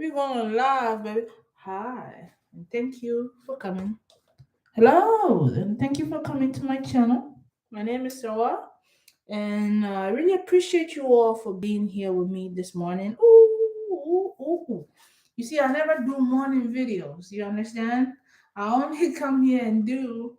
We're gonna laugh, baby. Hi, and thank you for coming. Hello, and thank you for coming to my channel. My name is Sawa, and I really appreciate you all for being here with me this morning. Ooh. You see, I never do morning videos. You understand? I only come here and do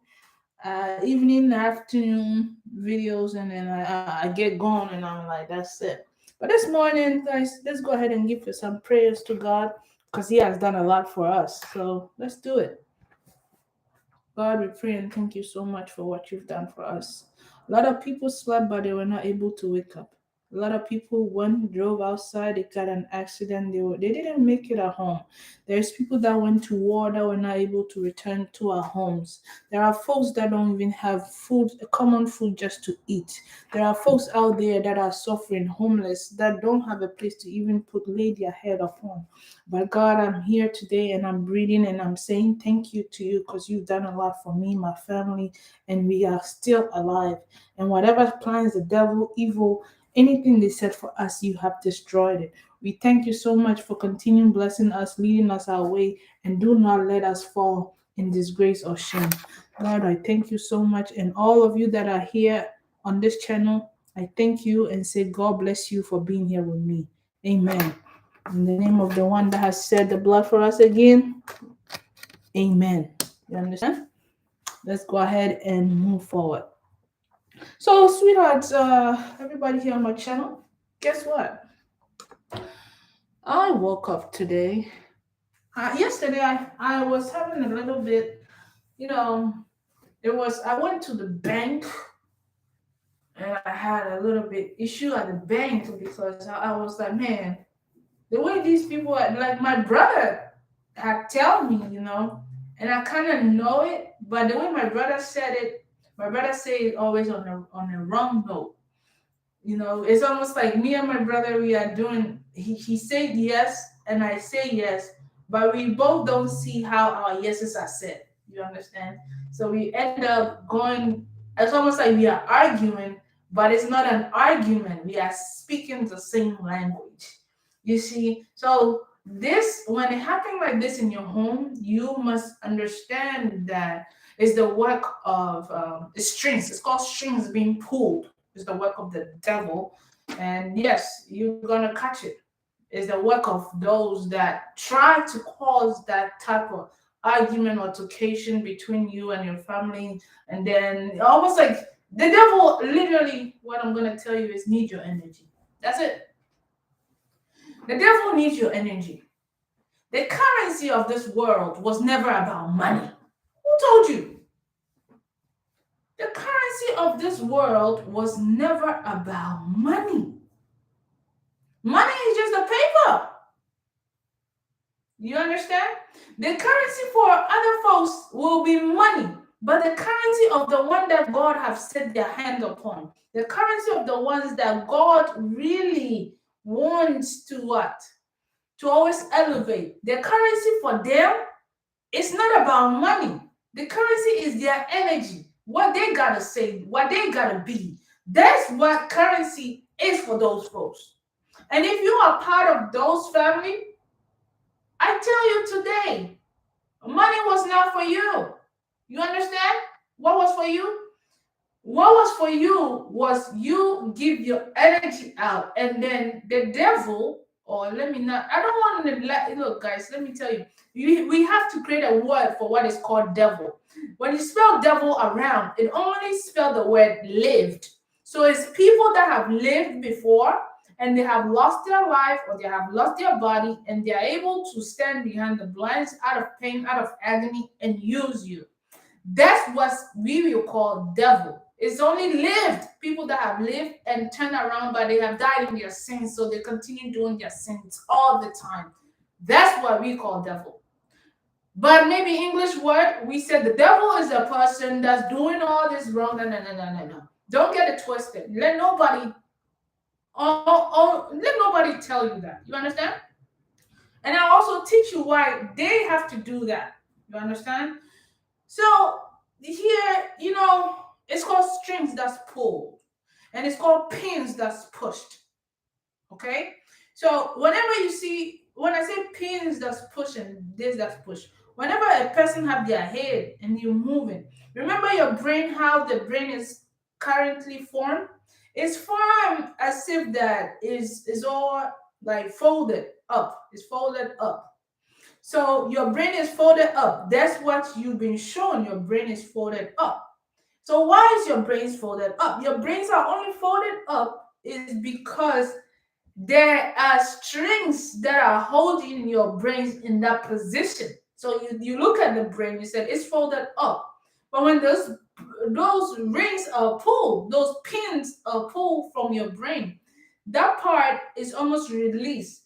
evening, afternoon videos, and then I get going, and I'm like, that's it. But this morning, guys, let's go ahead and give some prayers to God because He has done a lot for us. So let's do it. God, we pray and thank you so much for what you've done for us. A lot of people slept, but they were not able to wake up. A lot of people went, drove outside, they got an accident, they didn't make it at home. There's people that went to war that were not able to return to our homes. There are folks that don't even have food, common food just to eat. There are folks out there that are suffering, homeless, that don't have a place to even put lay their head upon. But God, I'm here today and I'm breathing and I'm saying thank you to you because you've done a lot for me, my family, and we are still alive. And whatever plans the devil, evil, anything they set for us, you have destroyed it. We thank you so much for continuing blessing us, leading us our way, and do not let us fall in disgrace or shame. Lord, I thank you so much. And all of you that are here on this channel, I thank you and say, God bless you for being here with me. Amen. In the name of the one that has shed the blood for us again, amen. You understand? Let's go ahead and move forward. So, sweethearts, everybody here on my channel, guess what? I woke up today. Yesterday, I was having a little bit, you know, I went to the bank and I had a little bit issue at the bank because I was like, man, the way these people are, like my brother had tell me, and I kind of know it, but the way my brother said it, my brother say it always on a wrong note. It's almost like me and my brother, we are doing. He said yes, and I say yes, but we both don't see how our yeses are said. You understand? So we end up going. It's almost like we are arguing, but it's not an argument. We are speaking the same language. You see? So this, when it happens like this in your home, you must understand that it's the work of the strings. It's called strings being pulled. It's the work of the devil. And yes, you're gonna catch it. It's the work of those that try to cause that type of argument or altercation between you and your family. And then almost like the devil, literally, what I'm gonna tell you is need your energy. That's it. The devil needs your energy. The currency of this world was never about money. Who told you? The currency of this world was never about money. Money is just a paper. You understand? The currency for other folks will be money, but the currency of the one that God have set their hand upon, the currency of the ones that God really wants to what? To always elevate. The currency for them, it's not about money. The currency is their energy, what they gotta say, what they gotta be. That's what currency is for those folks. And if you are part of those family, I tell you today, money was not for you. You understand? What was for you? What was for you was you give your energy out, and then the devil, or let me not, I don't want to look, guys, let me tell you, we have to create a word for what is called devil. When you spell devil around, it only spell the word lived. So it's people that have lived before and they have lost their life or they have lost their body and they are able to stand behind the blinds out of pain, out of agony, and use you. That's what we will call devil. It's only lived people that have lived and turned around, but they have died in their sins, so they continue doing their sins all the time. That's what we call devil. But maybe English word, we said the devil is a person that's doing all this wrong. No. Don't get it twisted. Let nobody tell you that. You understand? And I also teach you why they have to do that. You understand? So here, it's called strings that's pulled, and it's called pins that's pushed. Okay? So whenever you see when I say pins that's pushing, this that's push. Whenever a person have their head and you moving, remember your brain, how the brain is currently formed? It's formed as if that is all like folded up. It's folded up. So your brain is folded up. That's what you've been shown. Your brain is folded up. So why is your brains folded up? Your brains are only folded up is because there are strings that are holding your brains in that position. So you look at the brain, you said it's folded up. But when those rings are pulled, those pins are pulled from your brain, that part is almost released,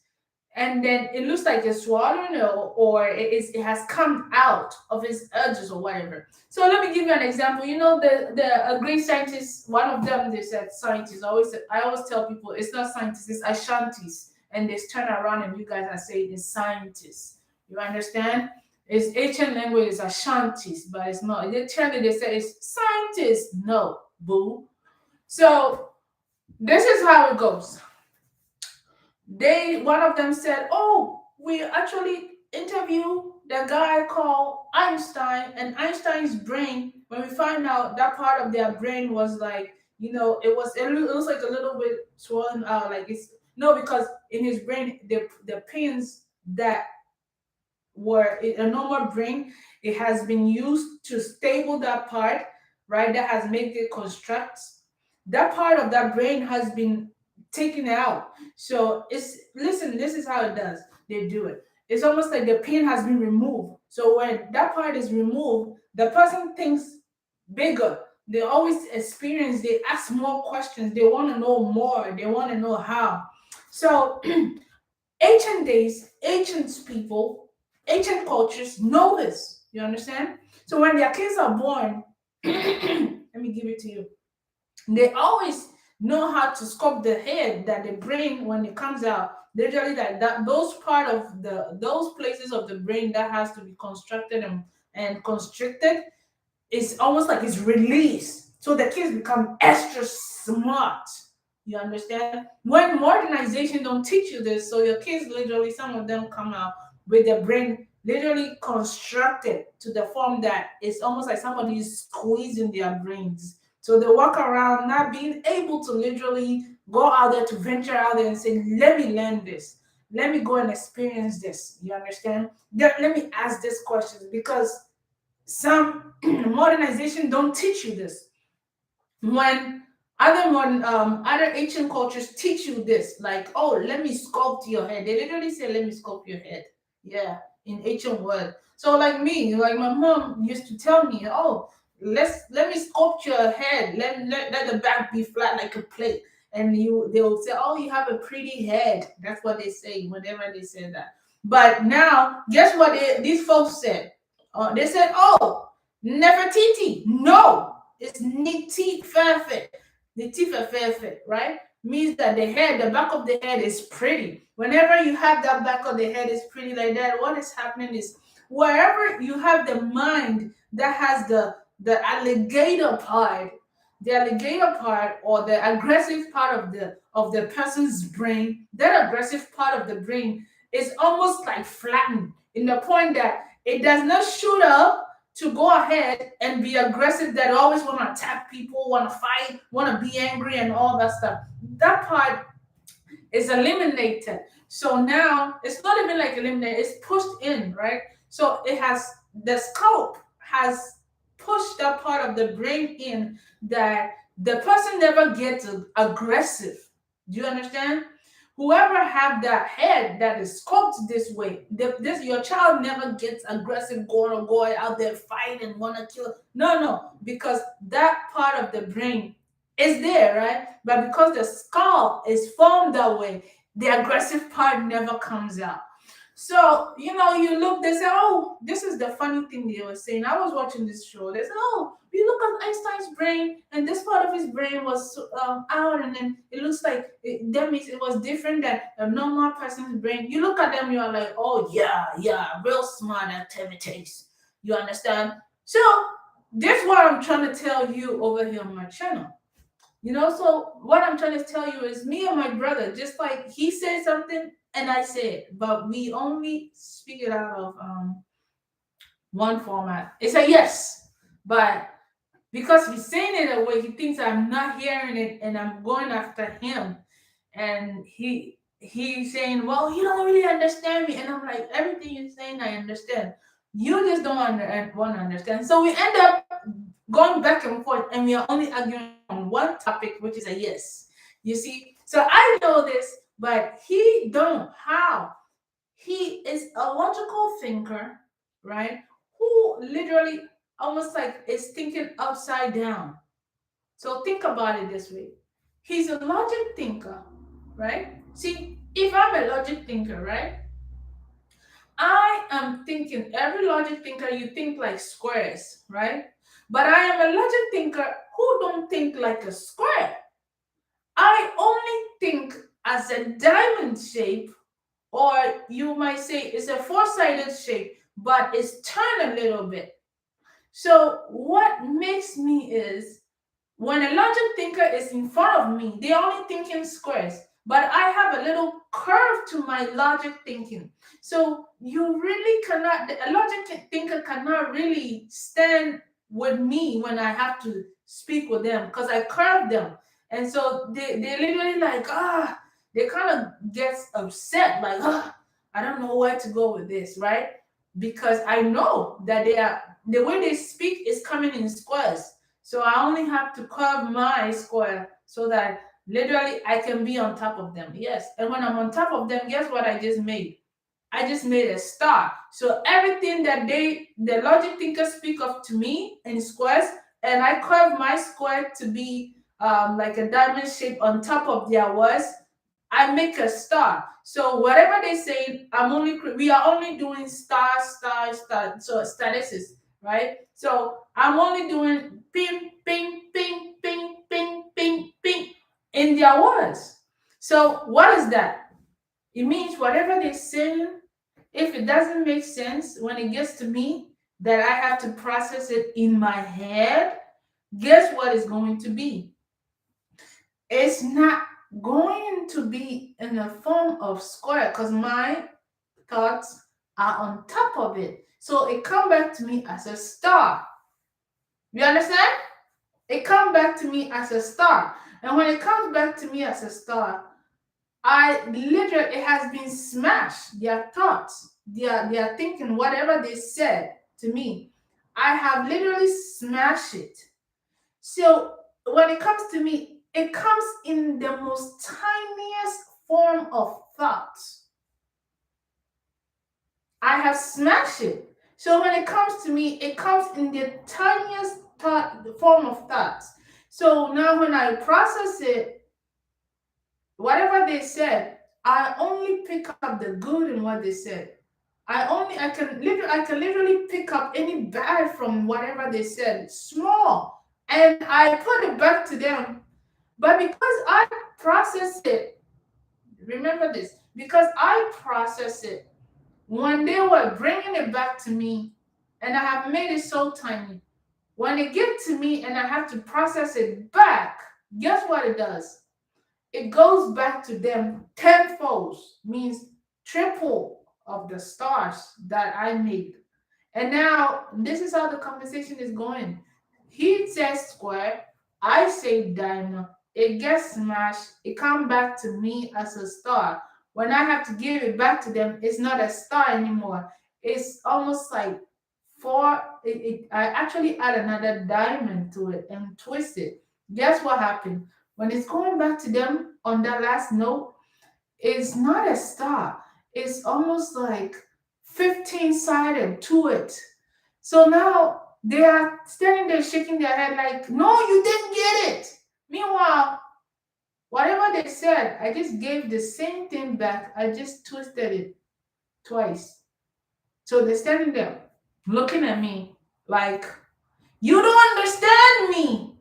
and then it looks like it's swollen, or it has come out of its edges or whatever. So let me give you an example. You know, the Greek scientists, one of them, they said scientists. I always tell people it's not scientists, it's Ashantis, and they turn around and you guys are saying it's scientists. You understand? It's ancient language is Ashantis, but it's not. They tell me, they say it's scientists. No, boo. So this is how it goes. They One of them said, "Oh, we actually interviewed the guy called Einstein, and Einstein's brain. When we find out that part of their brain was like, it was like a little bit swollen out, like it's no, because in his brain, the pins that were in a normal brain, it has been used to stable that part, right? That has made it construct. That part of that brain has been taken out. So it's listen, this is how it does. They do it. It's almost like the pin has been removed. So when that part is removed, the person thinks bigger. They always experience, they ask more questions, they want to know more, they want to know how. So ancient days, ancient people, ancient cultures know this. You understand? So when their kids are born, let me give it to you. They always know how to sculpt the head, that the brain when it comes out, literally like that, those part of those places of the brain that has to be constructed and constricted, it's almost like it's released. So the kids become extra smart. You understand? When modernization don't teach you this, so your kids literally, some of them come out with their brain literally constructed to the form that it's almost like somebody is squeezing their brains. So they walk around not being able to literally go out there to venture out there and say, let me learn this. Let me go and experience this. You understand? Let me ask this question, because some modernization don't teach you this. When other ancient cultures teach you this, like, oh, let me sculpt your head. They literally say, let me sculpt your head. Yeah, in ancient world. So like me, like my mom used to tell me, oh, let me sculpt your head. Let the back be flat like a plate. And they will say, oh, you have a pretty head. That's what they say whenever they say that. But now, guess what these folks said? They said, oh, Nefertiti. No, it's Niti Fafet. Niti Fafet, right? Means that the back of the head is pretty. Whenever you have that back of the head is pretty like that, what is happening is wherever you have the mind that has the alligator part or the aggressive part of the person's brain, that aggressive part of the brain is almost like flattened in the point that it does not shoot up to go ahead and be aggressive, that always want to attack people, want to fight, want to be angry and all that stuff. That part is eliminated. So now it's not even like eliminated, it's pushed in, right? So it has, the scope has pushed that part of the brain in, that the person never gets aggressive. Do you understand? Whoever have that head that is sculpted this way, this your child never gets aggressive, going out there fight and want to kill. No, because that part of the brain is there, right? But because the skull is formed that way, the aggressive part never comes out. So, you look, they say, oh, this is the funny thing they were saying. I was watching this show. They said, oh, you look at Einstein's brain, and this part of his brain was out, and then it looks like that means it was different than a normal person's brain. You look at them, you are like, oh, yeah, real smart activities. You understand? So, this is what I'm trying to tell you over here on my channel. So what I'm trying to tell you is me and my brother, just like he says something and I say it, but we only speak it out of one format. It's a yes, but because he's saying it a way, he thinks I'm not hearing it and I'm going after him. And he's saying, well, you don't really understand me. And I'm like, everything you're saying, I understand. You just don't want to understand. So we end up going back and forth, and we are only arguing on one topic, which is a yes. You see? So I know this, but he don't. How? He is a logical thinker, right? Who literally almost like is thinking upside down. So think about it this way. He's a logic thinker, right? See, if I'm a logic thinker, right? I am thinking, every logic thinker, you think like squares, right? But I am a logic thinker who don't think like a square. I only think as a diamond shape, or you might say it's a four-sided shape, but it's turned a little bit. So what makes me is when a logic thinker is in front of me, they only think in squares, but I have a little curve to my logic thinking. So you really cannot, a logic thinker cannot really stand with me when I have to speak with them because I curve them. And so they literally like, they kind of gets upset, like, I don't know where to go with this, right? Because I know that the way they speak is coming in squares. So I only have to curve my square so that literally I can be on top of them. Yes. And when I'm on top of them, guess what I just made? I just made a star. So everything that the logic thinkers speak of to me in squares, and I curve my square to be like a diamond shape on top of their words, I make a star. So whatever they say, we are only doing star, star, star. So statistics, right? So I'm only doing ping, ping, ping, ping, ping, ping, ping in their words. So what is that? It means whatever they're saying, if it doesn't make sense when it gets to me, that I have to process it in my head, guess what it's going to be? It's not going to be in the form of square because my thoughts are on top of it. So it come back to me as a star. You understand? It come back to me as a star. And when it comes back to me as a star, it has been smashed. Their thoughts, their thinking, whatever they said to me, I have literally smashed it. So when it comes to me, it comes in the most tiniest form of thoughts. I have smashed it. So when it comes to me, it comes in the tiniest form of thoughts. So now when I process it, whatever they said, I only pick up the good in what they said. I can literally pick up any bad from whatever they said, small, and I put it back to them. But because I process it, remember this, because I process it, when they were bringing it back to me, and I have made it so tiny, when it gets to me and I have to process it back, guess what it does? It goes back to them tenfold, means triple of the stars that I made. And now this is how the conversation is going. He says square, I say diamond. It gets smashed. It comes back to me as a star. When I have to give it back to them, it's not a star anymore. It's almost like I actually add another diamond to it and twist it. Guess what happened? When it's going back to them on that last note, it's not a star. It's almost like 15 sided to it. So now they are standing there shaking their head like, no, you didn't get it. Meanwhile, whatever they said, I just gave the same thing back. I just twisted it twice. So they're standing there looking at me like, you don't understand me.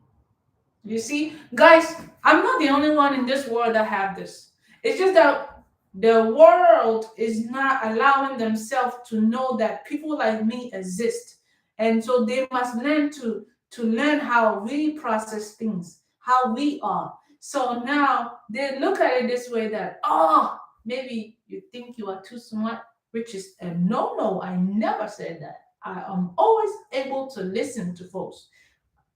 You see, guys, I'm not the only one in this world that have this. It's just that the world is not allowing themselves to know that people like me exist, and so they must learn to learn how we process things, how we are. So now they look at it this way that, oh, maybe you think you are too smart, which is a no, no. I never said that. I am always able to listen to folks.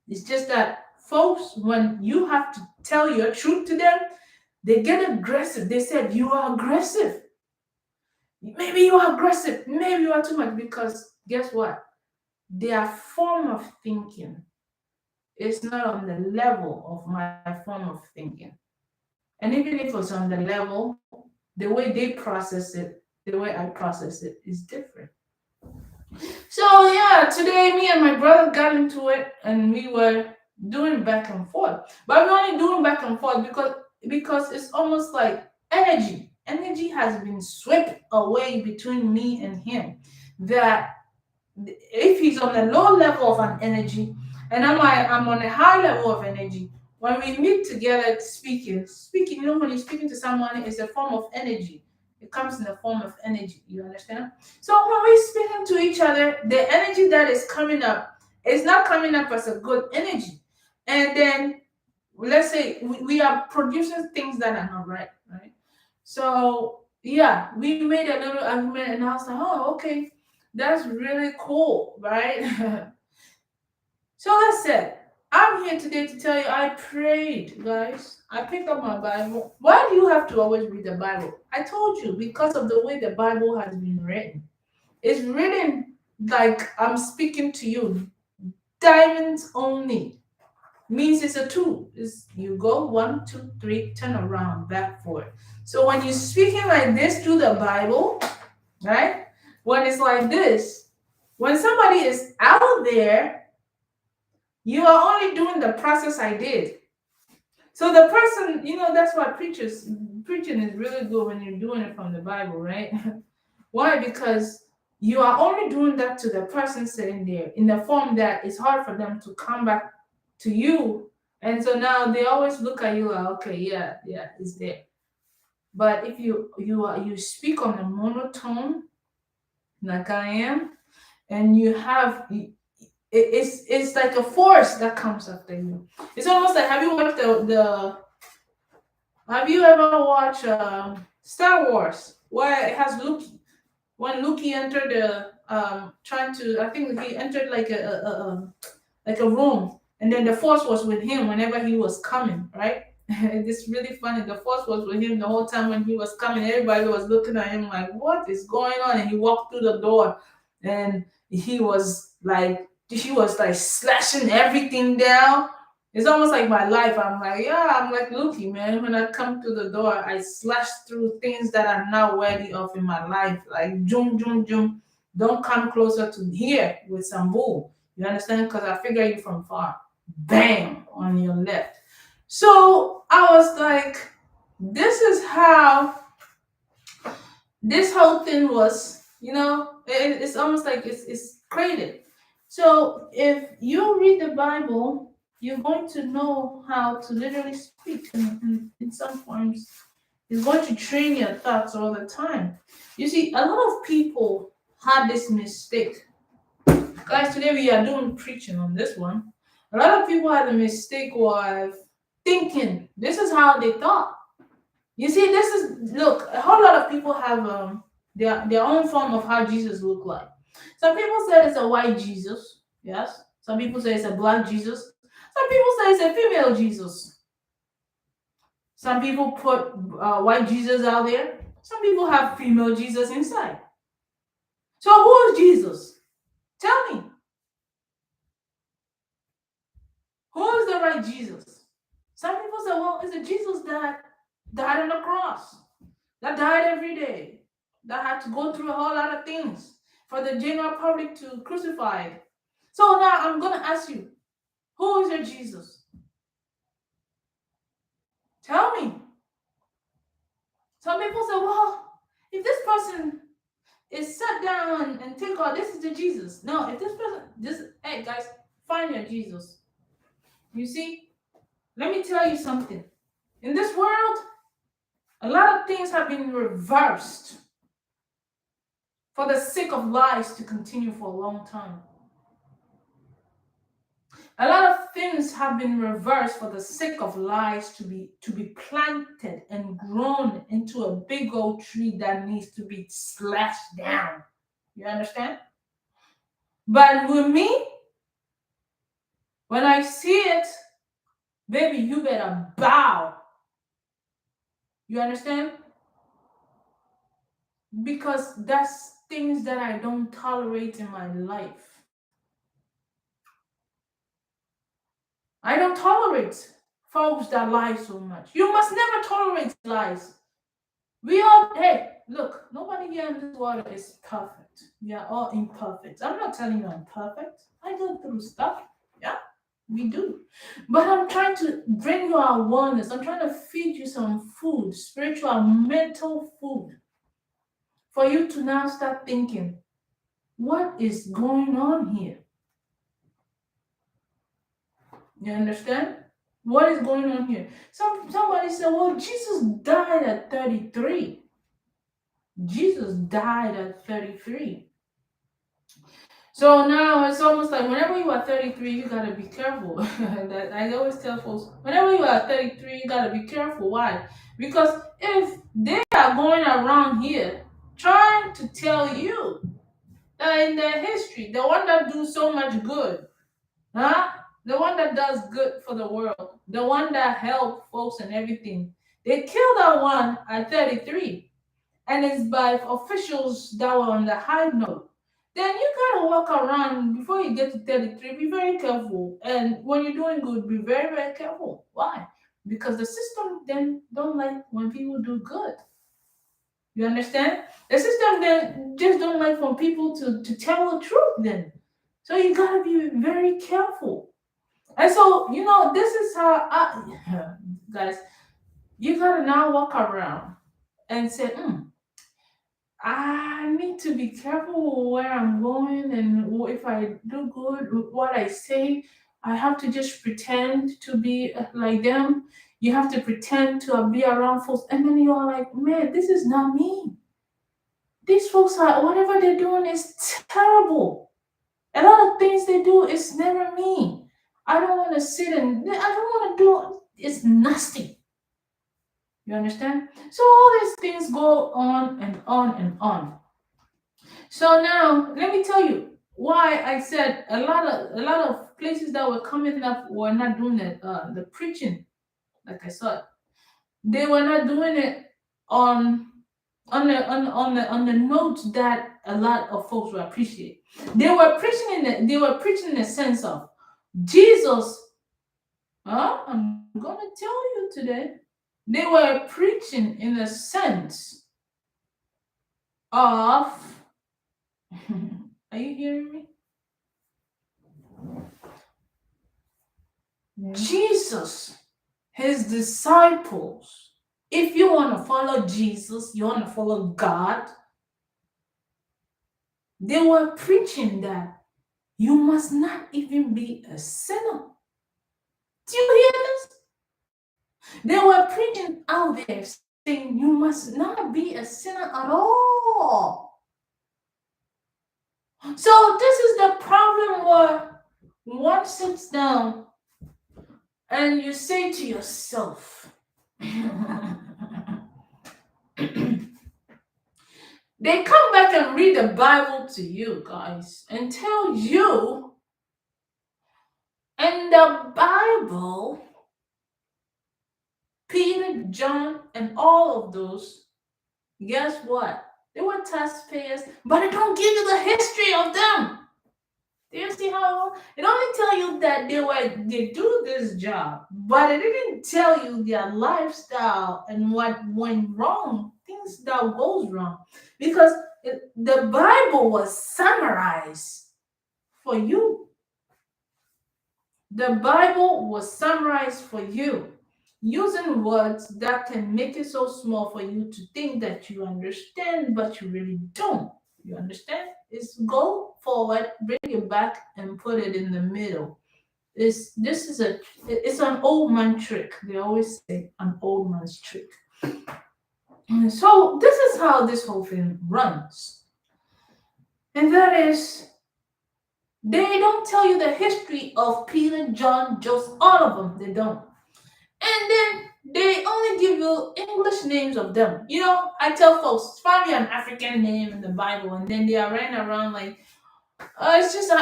It's just that folks, when you have to tell your truth to them, they get aggressive. They said, you are aggressive. Maybe you are aggressive. Maybe you are too much. Because guess what? Their form of thinking is not on the level of my form of thinking. And even if it's on the level, the way they process it, the way I process it is different. So yeah, today me and my brother got into it and we were doing back and forth. But we're only doing back and forth because it's almost like energy. Energy has been swept away between me and him. That if he's on a low level of an energy and I'm on a high level of energy, when we meet together speaking, when you're speaking to someone, it's a form of energy. It comes in the form of energy. You understand? So when we're speaking to each other, the energy that is coming up is not coming up as a good energy. And then let's say we are producing things that are not right, right? So yeah, we made a little argument and I was like, oh, okay, that's really cool, right? So that's it. I'm here today to tell you I prayed, guys. I picked up my Bible. Why do you have to always read the Bible? I told you because of the way the Bible has been written. It's written like I'm speaking to you. Diamonds only means it's a two. Is you go 1, 2, 3, turn around, back, forward. So when you're speaking like this through the Bible, right? When it's like this, when somebody is out there, you are only doing the process I did. So the person, that's why preaching is really good when you're doing it from the Bible, right? Why? Because you are only doing that to the person sitting there in the form that it's hard for them to come back to you. And so now they always look at you like, okay, yeah, yeah, it's there. But if you speak on a monotone, like I am, and you have it's like a force that comes after you. It's almost like, have you watched the have you ever watched Star Wars where it has Luke when Luke entered the trying to, I think he entered like like a room, and then the force was with him whenever he was coming, right? It's really funny. The force was with him the whole time when he was coming. Everybody was looking at him like, "What is going on?" And he walked through the door, and he was like slashing everything down. It's almost like my life. I'm like, yeah, I'm like Loki, man. When I come through the door, I slash through things that are not worthy of in my life. Like, jum, jum, jum. Don't come closer to here with some bull. You understand? Because I figure you from far. Bam! On your left. So I was like, this is how this whole thing was, it's almost like it's created. So if you read the Bible, you're going to know how to literally speak in some forms. It's going to train your thoughts all the time. You see, a lot of people had this mistake. Guys, today we are doing preaching on this one. A lot of people had a mistake of thinking this is how they thought. You see, look, a whole lot of people have their own form of how Jesus looked like. Some people say it's a white Jesus, yes. Some people say it's a black Jesus. Some people say it's a female Jesus. Some people put white Jesus out there. Some people have female Jesus inside. So who is Jesus? Tell me. Who is the right Jesus? Some people say, well, it's a Jesus that died on the cross, that died every day, that had to go through a whole lot of things for the general public to crucify it. So now I'm going to ask you, who is your Jesus? Tell me. Some people say, well, if this person is sat down and think, oh, this is the Jesus. No, if this person, hey guys, find your Jesus. You see, let me tell you something. In this world, a lot of things have been reversed for the sake of lies to continue for a long time. A lot of things have been reversed for the sake of lies to be planted and grown into a big old tree that needs to be slashed down. You understand? But with me, when I see it, baby, you better bow. You understand? Because that's things that I don't tolerate in my life. I don't tolerate folks that lie so much. You must never tolerate lies. We all, hey, look, nobody here in this world is perfect. We are all imperfect. I'm not telling you I'm perfect. I go through stuff. Yeah, we do. But I'm trying to bring you awareness. I'm trying to feed you some food, spiritual, mental food, for you to now start thinking, what is going on here? You understand? What is going on here? Somebody said, well, Jesus died at 33. Jesus died at 33. So now it's almost like whenever you are 33, you gotta be careful. That I always tell folks, whenever you are 33, you gotta be careful. Why? Because if they are going around here trying to tell you that in their history, the one that do so much good, huh? The one that does good for the world, the one that help folks and everything, they killed that one at 33, and it's by officials that were on the high note. Then you gotta walk around before you get to 33. Be very careful, and when you're doing good, be very very careful. Why? Because the system then don't like when people do good. You understand? The system then just don't like for people to tell the truth. Then, so you gotta be very careful. And so, this is how guys, you gotta now walk around and say, I need to be careful where I'm going, and if I do good, what I say, I have to just pretend to be like them. You have to pretend to be around folks, and then you are like, man, this is not me. These folks are, whatever they're doing is terrible. A lot of things they do is never me. I don't want to sit and I don't want to do. It's nasty. You understand? So all these things go on and on and on. So now let me tell you why I said a lot of places that were coming up were not doing it. The preaching, like I said, they were not doing it on on the notes that a lot of folks will appreciate. They were preaching in the sense of Jesus. I'm gonna tell you today. They were preaching in the sense of. Are you hearing me? Jesus, his disciples. If you want to follow Jesus, you want to follow God, they were preaching that you must not even be a sinner. Do you hear this? They were preaching out there saying you must not be a sinner at all. So this is the problem where one sits down and you say to yourself, they come back and read the Bible to you guys and tell you in the Bible, Peter, John, and all of those, guess what? They were taxpayers, but it don't give you the history of them. Do you see how it only tell you that they do this job, but it didn't tell you their lifestyle and what went wrong, things that goes wrong, because the Bible was summarized for you. The Bible was summarized for you using words that can make it so small for you to think that you understand, but you really don't. You understand? It's go forward, bring it back, and put it in the middle. It's an old man trick. They always say an old man's trick. And so this is how this whole thing runs, and that is They don't tell you the history of Peter, John, Joseph, all of them. They don't. And then they only give you English names of them. I tell folks, find me an African name in the Bible, and then they are running around like, it's just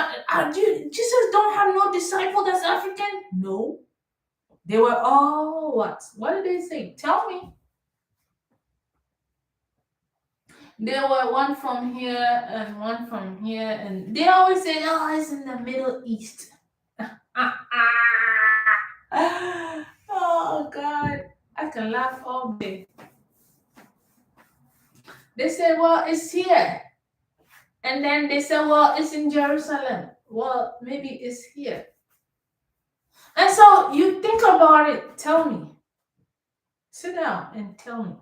Jesus don't have no disciple that's African. No, they were all what? What did they say? Tell me. There were one from here and one from here, and they always say, "Oh, it's in the Middle East." Oh God, I can laugh all day. They said, "Well, it's here," and then they said, "Well, it's in Jerusalem." Well, maybe it's here. And so you think about it. Tell me. Sit down and tell me.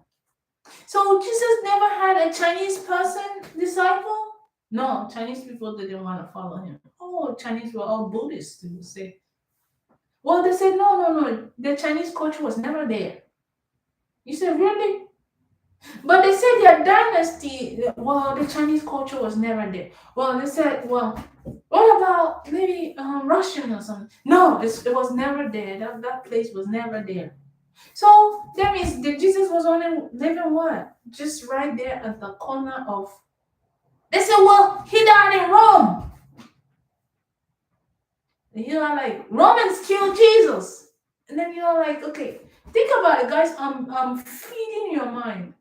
So Jesus never had a Chinese person disciple? No, Chinese people didn't want to follow him. Oh, Chinese were all Buddhists, they would say. Well, they said, no. The Chinese culture was never there. You said, really? But they said their dynasty, well, the Chinese culture was never there. Well, they said, well, what about maybe Russian or something? No, it was never there. That place was never there. So that means that Jesus was only living what? Just right there at the corner of. They said, well, he died in Rome. And you're like, Romans killed Jesus. And then you're like, okay, think about it, guys. I'm feeding your mind.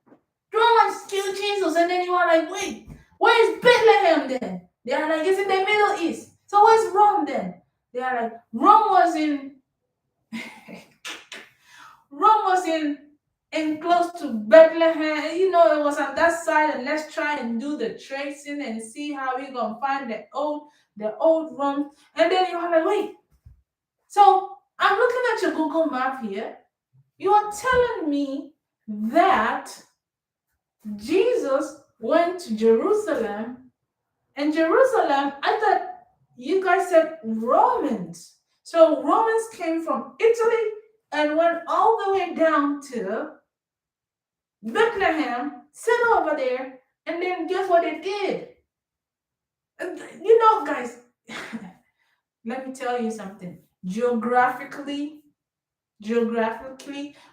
Romans killed Jesus, and then you are like, wait, where is Bethlehem then? They are like, it's in the Middle East. So where's Rome then? They are like, Rome was in close to Bethlehem. It was on that side, and let's try and do the tracing and see how we're gonna find the old Rome. And then you're like, wait. So I'm looking at your Google map here. You are telling me that Jesus went to Jerusalem, and Jerusalem, I thought you guys said Romans. So Romans came from Italy and went all the way down to Bethlehem, sit over there, and then guess what they did? Guys, let me tell you something. Geographically,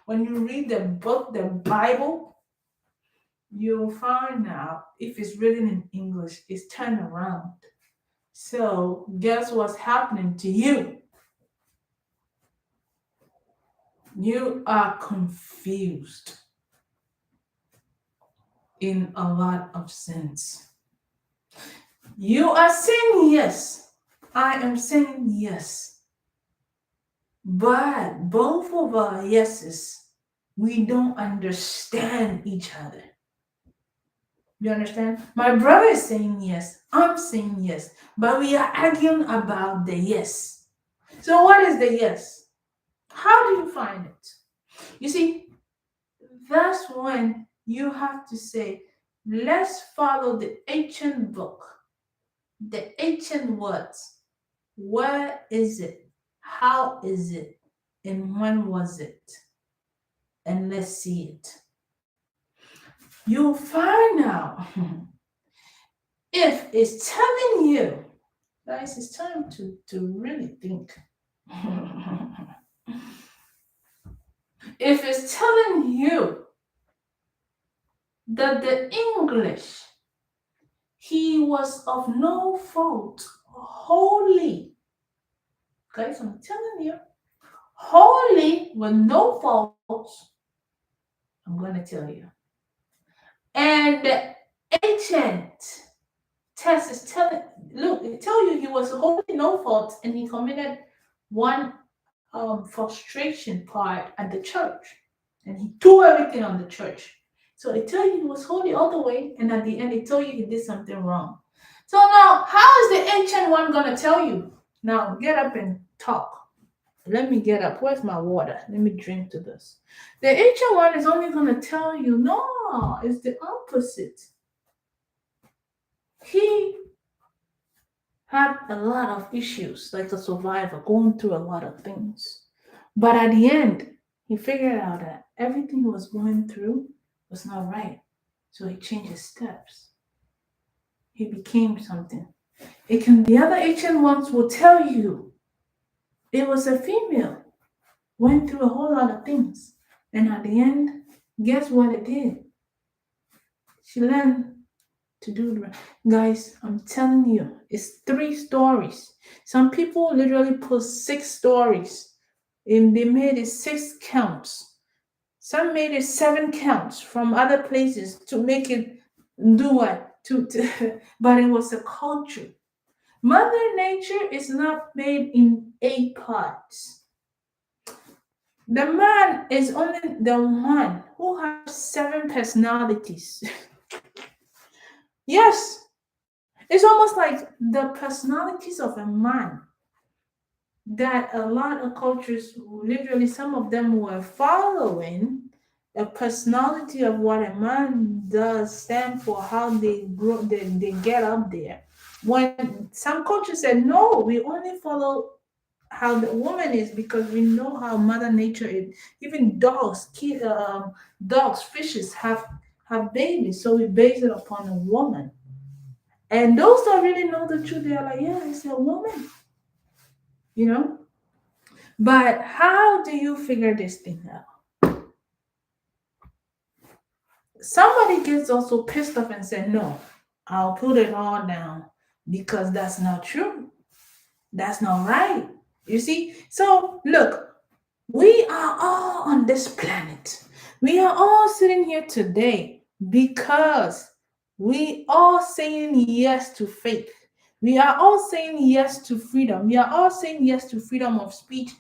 when you read the book, the Bible, you'll find out if it's written in English, it's turned around. So, guess what's happening to you? You are confused in a lot of sense. You are saying yes. I am saying yes. But both of our yeses, we don't understand each other. You understand? My brother is saying yes. I'm saying yes. But we are arguing about the yes. So what is the yes? How do you find it? You see, that's when you have to say, let's follow the ancient book, the ancient words. Where is it? How is it? And when was it? And let's see it. You'll find out if it's telling you, guys, it's time to really think. If it's telling you that the English, he was of no fault, holy. Guys, I'm telling you, holy with no faults. I'm going to tell you. And the ancient text is telling, look, it tell you he was holy, no fault, and he committed one frustration part at the church, and he threw everything on the church. So it tell you he was holy all the way, and at the end it tell you he did something wrong. So now, how is the ancient one gonna tell you? Now get up and talk. Let me get up. Where's my water? Let me drink to this. The ancient one is only gonna tell you, no, it's the opposite. He had a lot of issues, like a survivor, going through a lot of things. But at the end, he figured out that everything he was going through was not right. So he changed his steps. He became something. The other ancient ones will tell you it was a female, went through a whole lot of things. And at the end, guess what it did? She learned to do the guys, I'm telling you, it's 3 stories. Some people literally put 6 stories. And they made it 6 counts. Some made it 7 counts from other places to make it do what? But it was a culture. Mother Nature is not made in 8 parts. The man is only the one who has 7 personalities. Yes, it's almost like the personalities of a man that a lot of cultures, literally, some of them were following a personality of what a man does stand for, how they grow, they get up there. When some cultures said, no, we only follow how the woman is because we know how Mother Nature is. Even dogs, fishes have babies, so we base it upon a woman. And those that really know the truth, they are like, yeah, it's a woman, you know. But how do you figure this thing out? Somebody gets also pissed off and said, no, I'll put it all down because that's not true. That's not right. You see? So look, we are all on this planet. We are all sitting here today because we are saying yes to faith. We are all saying yes to freedom. We are all saying yes to freedom of speech.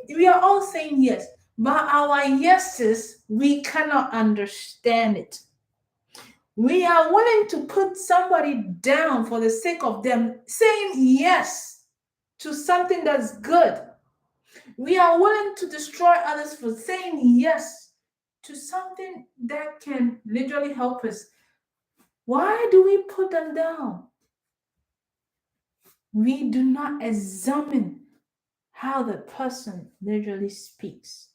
We are all saying yes. But our yeses, we cannot understand it. We are willing to put somebody down for the sake of them saying yes to something that's good. We are willing to destroy others for saying yes to something that can literally help us. Why do we put them down? We do not examine how the person literally speaks,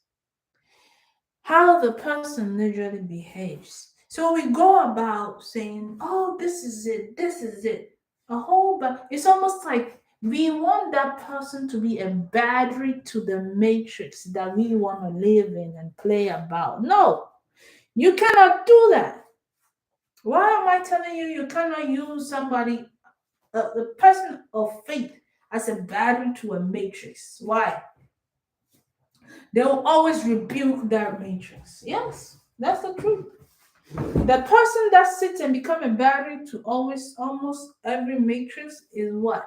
how the person literally behaves. So we go about saying, oh, this is it, this is it. But it's almost like we want that person to be a battery to the matrix that we want to live in and play about. No, you cannot do that. Why am I telling you you cannot use somebody, a person of faith, as a battery to a matrix? Why? They will always rebuke that matrix. Yes, that's the truth. The person that sits and become a battery to always almost every matrix is what?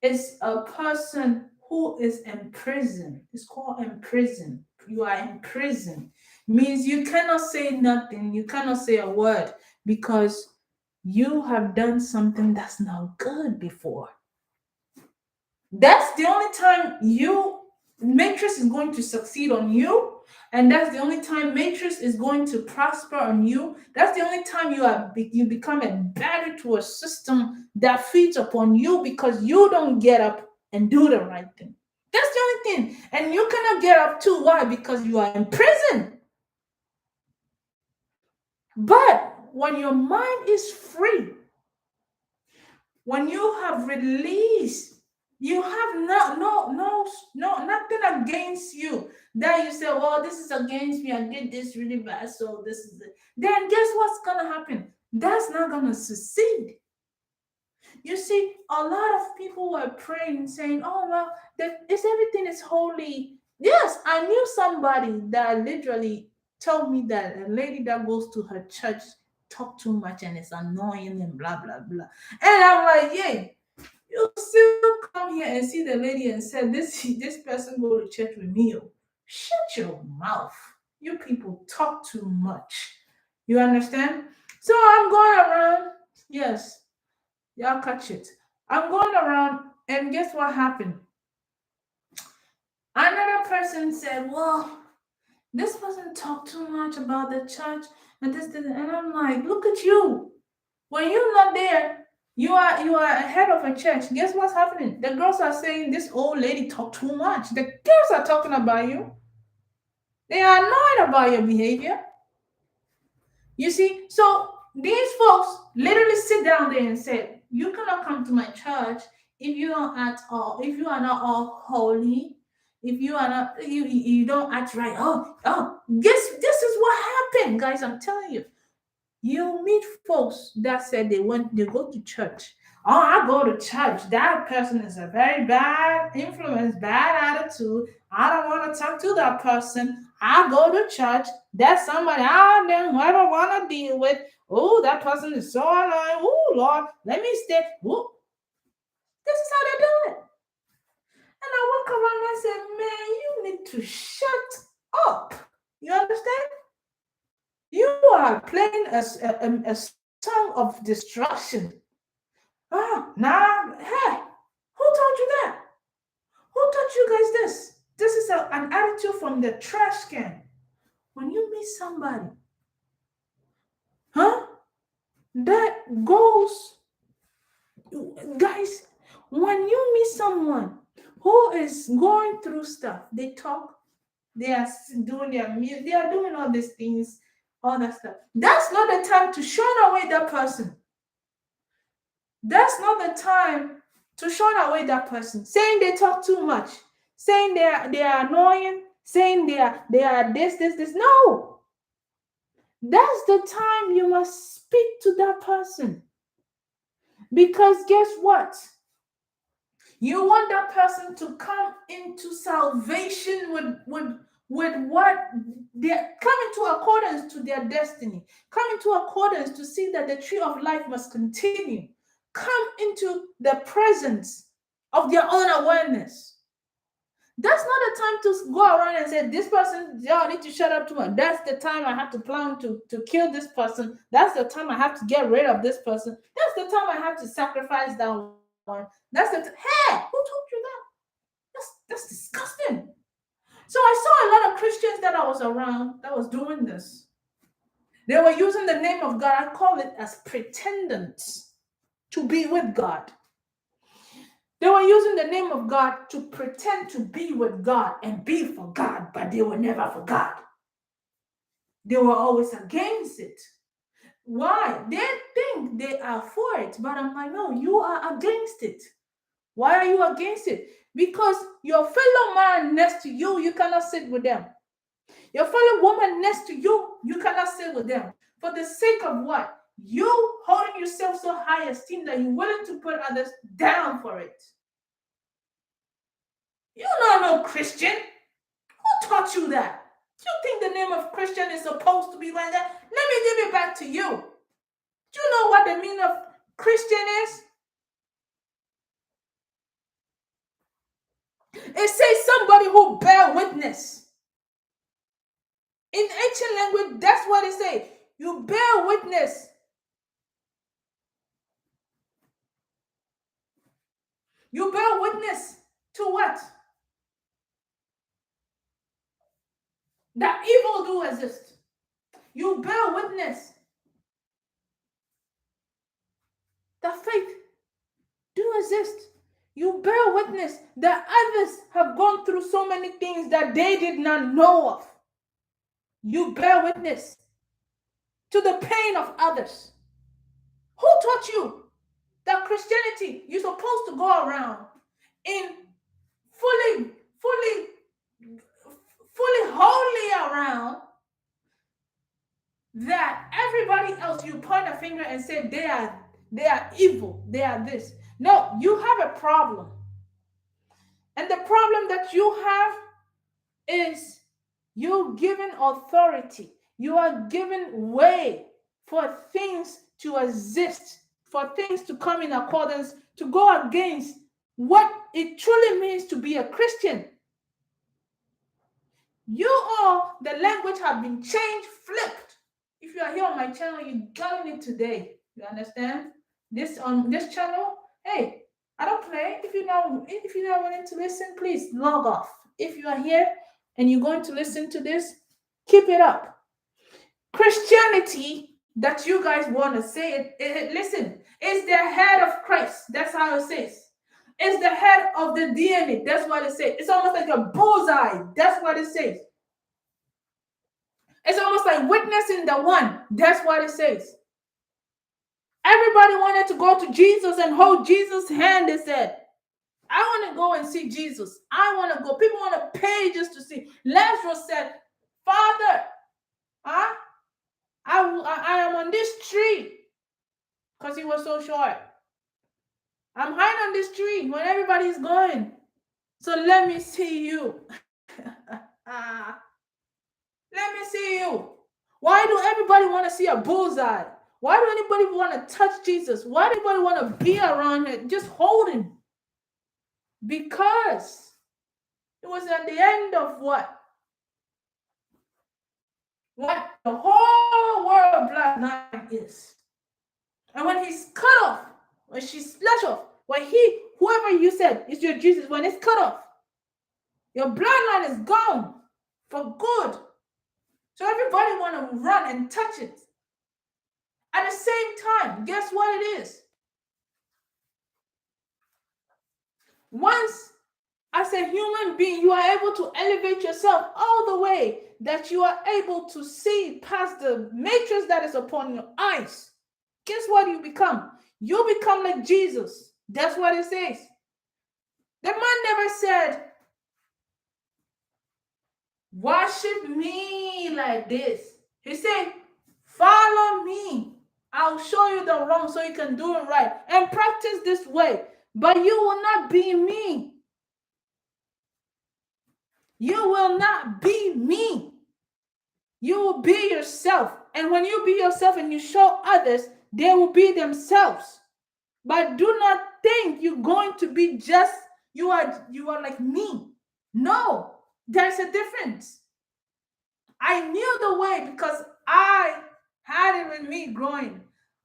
It's a person who is imprisoned. It's called imprisoned. You are in prison. Means you cannot say nothing, you cannot say a word because you have done something that's not good before. That's the only time you matrix is going to succeed on you, and that's the only time matrix is going to prosper on you. That's the only time you become a battery to a system that feeds upon you because you don't get up and do the right thing. That's the only thing. And you cannot get up too. Why? Because you are in prison. But when your mind is free, when you have released, you have nothing against you that you say, well, this is against me, I did this really bad, so this is it. Then guess what's gonna happen? That's not gonna succeed. You see, a lot of people were praying, saying, oh well, everything is holy. Yes, I knew somebody that literally told me that a lady that goes to her church talk too much and it's annoying and blah blah blah. And I'm like, yeah, you still come here and see the lady and said this person go to church with me. Oh, shut your mouth. You people talk too much. You understand? So I'm going around. Yes, y'all catch it. I'm going around, and guess what happened? Another person said, well, this person talked too much about the church and this, and I'm like, look at you. When you're not there, you are head of a church. Guess what's happening? The girls are saying this old lady talk too much. The girls are talking about you. They are annoyed about your behavior. You see, so These folks literally sit down there and say, "You cannot come to my church if you don't act all, if you are not all holy, if you are not, you don't act right." Oh, this is what happened, guys. I'm telling you. You meet folks that said they go to church. Oh, I go to church. That person is a very bad influence, bad attitude. I don't want to talk to that person. I go to church. That's somebody I don't ever want to deal with. Oh, that person is so annoying. Oh, Lord, let me stay. Ooh, this is how they do it. And I walk around and I say, man, you need to shut up. You understand? You are playing a song of destruction. Ah, nah, hey, who told you that? Who taught you guys this? This is an attitude from the trash can. When you meet somebody, huh, that goes, guys, when you meet someone who is going through stuff, they talk, they are doing their music, they are doing all these things, all that stuff. That's not the time to shun away that person. That's not the time to shun away that person. Saying they talk too much, saying they are annoying, saying they are this. No, that's the time you must speak to that person. Because guess what? You want that person to come into salvation with what they come into accordance to their destiny, come into accordance to see that the tree of life must continue, come into the presence of their own awareness. That's not the time to go around and say, this person, y'all need to shut up too much. That's the time I have to plan to kill this person. That's the time I have to get rid of this person. That's the time I have to sacrifice that one. That's the hey, who told you that? That's disgusting. So I saw a lot of Christians that I was around that was doing this. They were using the name of God. I call it as pretendants to be with God. They were using the name of God to pretend to be with God and be for God, but they were never for God. They were always against it. Why? They think they are for it, but I'm like, no, you are against it. Why are you against it? Because your fellow man next to you, you cannot sit with them. Your fellow woman next to you, you cannot sit with them. For the sake of what? You holding yourself so high esteem that you're willing to put others down for it. You're not no Christian. Who taught you that? Do you think the name of Christian is supposed to be like that? Let me give it back to you. Do you know what the meaning of Christian is? It says somebody who bear witness. In ancient language, that's what it says. You bear witness. You bear witness to what? That evil do exist. You bear witness that faith do exist. You bear witness that others have gone through so many things that they did not know of. You bear witness to the pain of others. Who taught you that Christianity, you're supposed to go around in fully holy around, that everybody else you point a finger and say they are evil, they are this? No, you have a problem. And the problem that you have is you're given authority. You are given way for things to exist, for things to come in accordance, to go against what it truly means to be a Christian. The language have been changed, flipped. If you are here on my channel, you got it today. You understand? This on this channel, hey, I don't play. If you're not wanting to listen, please log off. If you are here and you're going to listen to this, keep it up. Christianity that you guys want to say it, listen, is the head of Christ. That's how it says. It's the head of the DNA. That's what it says. It's almost like a bullseye. That's what it says. It's almost like witnessing the one. That's what it says. Everybody wanted to go to Jesus and hold Jesus' hand. They said, I want to go and see Jesus. I want to go. People want to pay just to see. Lazarus said, Father, huh? I am on this tree because he was so short. I'm hiding on this tree when everybody's going. So let me see you. Let me see you. Why do everybody want to see a bullseye? Why do anybody want to touch Jesus? Why do anybody want to be around him? Just hold him. Because it was at the end of what? What the whole world bloodline is. And when he's cut off, when she's slashed off, when whoever you said is your Jesus, when it's cut off, your bloodline is gone for good. So everybody want to run and touch it. At the same time, guess what it is? Once, as a human being, you are able to elevate yourself all the way that you are able to see past the matrix that is upon your eyes. Guess what you become? You become like Jesus. That's what it says. The man never said, worship me like this. He said, follow me. I'll show you the wrong so you can do it right. And practice this way. But you will not be me. You will not be me. You will be yourself. And when you be yourself and you show others, they will be themselves. But do not think you're going to be just, you are like me. No, there's a difference. I knew the way because I had it with me growing.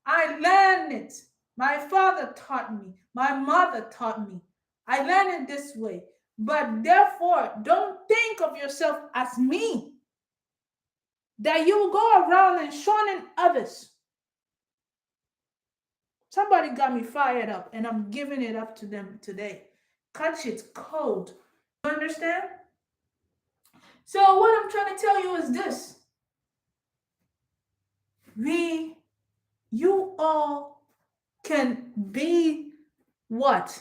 I learned it. My father taught me. My mother taught me. I learned it this way. But therefore, don't think of yourself as me. That you will go around and shunning others. Somebody got me fired up, and I'm giving it up to them today. Catch it cold. You understand? So what I'm trying to tell you is this. You all can be what?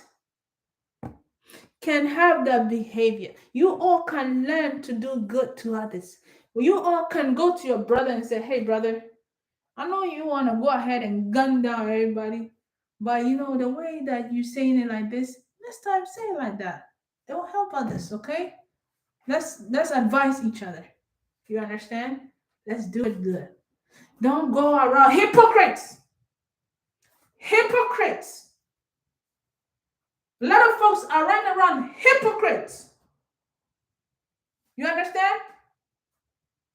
Can have that behavior. You all can learn to do good to others. You all can go to your brother and say, hey, brother, I know you want to go ahead and gun down everybody, but you know, the way that you're saying it like this, next time say it like that. It will help others, okay? Let's advise each other. You understand? Let's do it good. Don't go around hypocrites. Hypocrites. A lot of folks are running around hypocrites. You understand?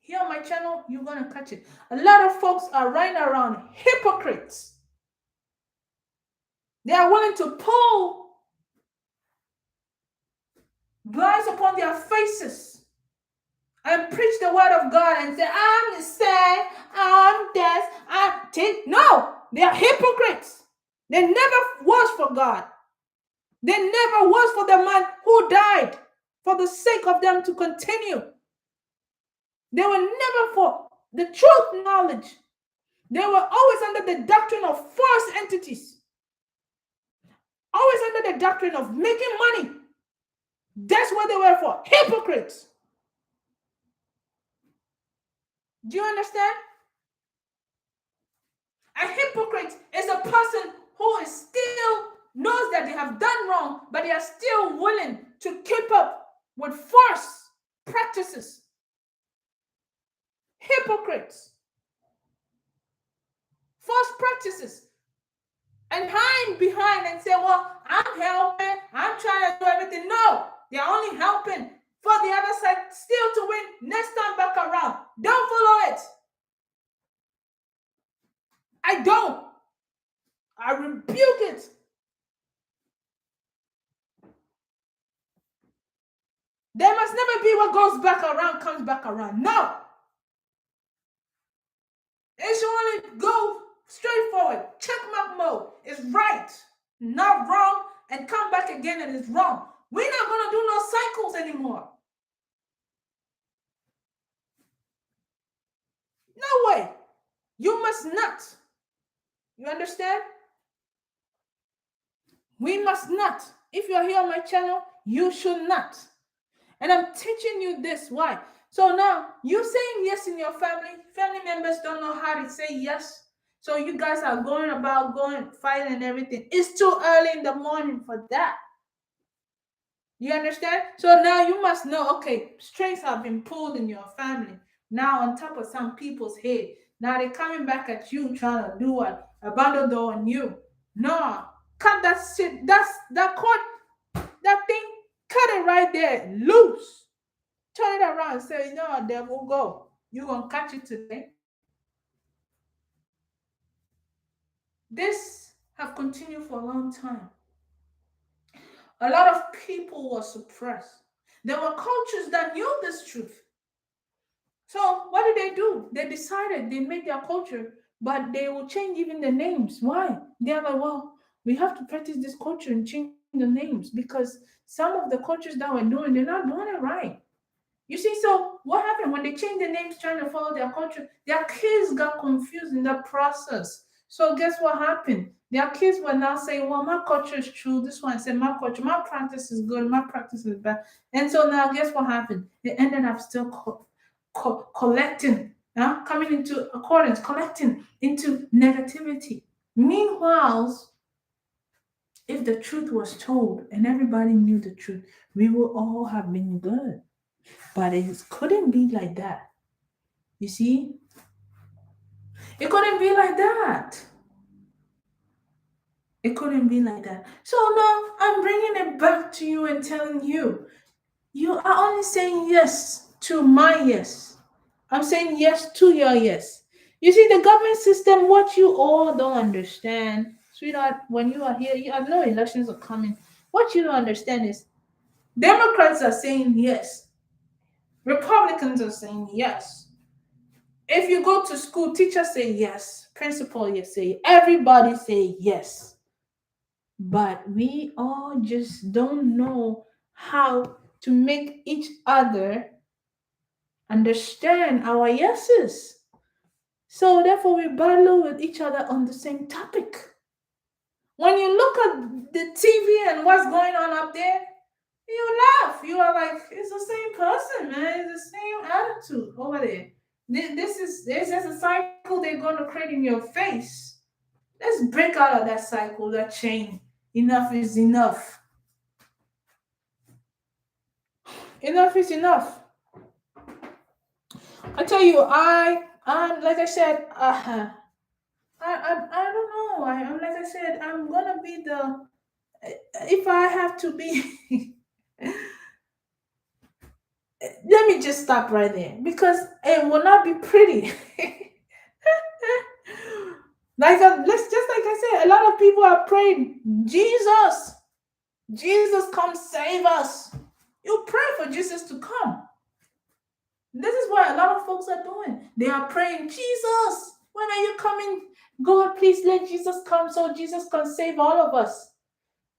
Here on my channel, you're going to catch it. A lot of folks are running around hypocrites. They are willing to pull blinds upon their faces and preach the word of God and say, I'm sad, I'm this, I'm take. No, they are hypocrites. They never was for God. They never was for the man who died for the sake of them to continue. They were never for the truth knowledge. They were always under the doctrine of false entities. Always under the doctrine of making money. That's what they were for. Hypocrites. Do you understand? A hypocrite is a person who is still knows that they have done wrong, but they are still willing to keep up with false practices. Hypocrites. False practices. And hide behind and say, well, I'm helping. I'm trying to do everything. No, they're only helping for the other side still to win next time back around. Don't follow it. I don't. I rebuke it. There must never be what goes back around comes back around. No. It should only go straight forward. Check mark mode. It's right, not wrong, and come back again and it's wrong. We're not going to do no cycles anymore. No way. You must not. You understand? We must not. If you're here on my channel, you should not. And I'm teaching you this. Why? So now you saying yes in your family members don't know how to say yes. So you guys are going about going fighting and everything. It's too early in the morning for that. You understand? So now you must know, okay, strings have been pulled in your family. Now on top of some people's head. Now they're coming back at you trying to do what? Abandon door on you. No. Cut that shit. That's that cord, that thing, cut it right there. Loose. Turn it around and say, you know what, devil, go. You're gonna catch it today. This have continued for a long time. A lot of people were suppressed. There were cultures that knew this truth. So what did they do? They decided they made their culture, but they will change even the names. Why? They're like, well, we have to practice this culture and change the names because some of the cultures that we're doing, they're not doing it right. You see, so what happened when they changed the names trying to follow their culture? Their kids got confused in that process. So guess what happened? Their kids were now saying, well, my culture is true. This one said, my culture, my practice is good, my practice is bad. And so now guess what happened? They ended up still collecting, coming into accordance, collecting into negativity. Meanwhile, if the truth was told and everybody knew the truth, we would all have been good. But it couldn't be like that. You see? It couldn't be like that. It couldn't be like that. So now I'm bringing it back to you and telling you, you are only saying yes to my yes. I'm saying yes to your yes. You see, the government system, what you all don't understand, sweetheart, when you are here, I know elections are coming. What you don't understand is Democrats are saying yes, Republicans are saying yes. If you go to school, teachers say yes, principal yes, say everybody say yes. But we all just don't know how to make each other understand our yeses. So therefore we battle with each other on the same topic. When you look at the TV and what's going on up there, you laugh. You are like, it's the same person, man. It's the same attitude over there. This is just a cycle they're going to create in your face. Let's break out of that cycle, that chain. Enough is enough. Enough is enough. I tell you, I'm like I said, I don't know. I'm like I said, I'm gonna be the, if I have to be. Let me just stop right there because it will not be pretty. Let's just like I said, a lot of people are praying, Jesus, Jesus, come save us. You pray for Jesus to come. This is what a lot of folks are doing. They are praying, Jesus, when are you coming? God, please let Jesus come so Jesus can save all of us.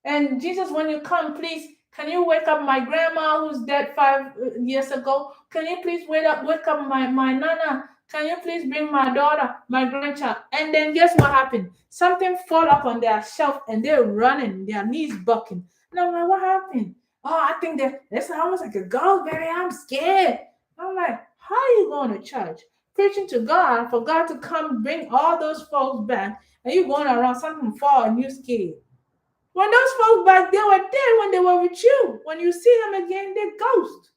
And Jesus, when you come, please, can you wake up my grandma who's dead 5 years ago? Can you please wake up my nana? Can you please bring my daughter, my grandchild? And then guess what happened? Something fall up on their shelf and they're running, their knees bucking. And I'm like, what happened? Oh, I think that's almost like a Goldberry. I'm scared. I'm like, how are you going to church? Preaching to God for God to come bring all those folks back, and you going around something fall and you scared. When those folks back there were dead when they were with you. When you see them again, they're ghosts.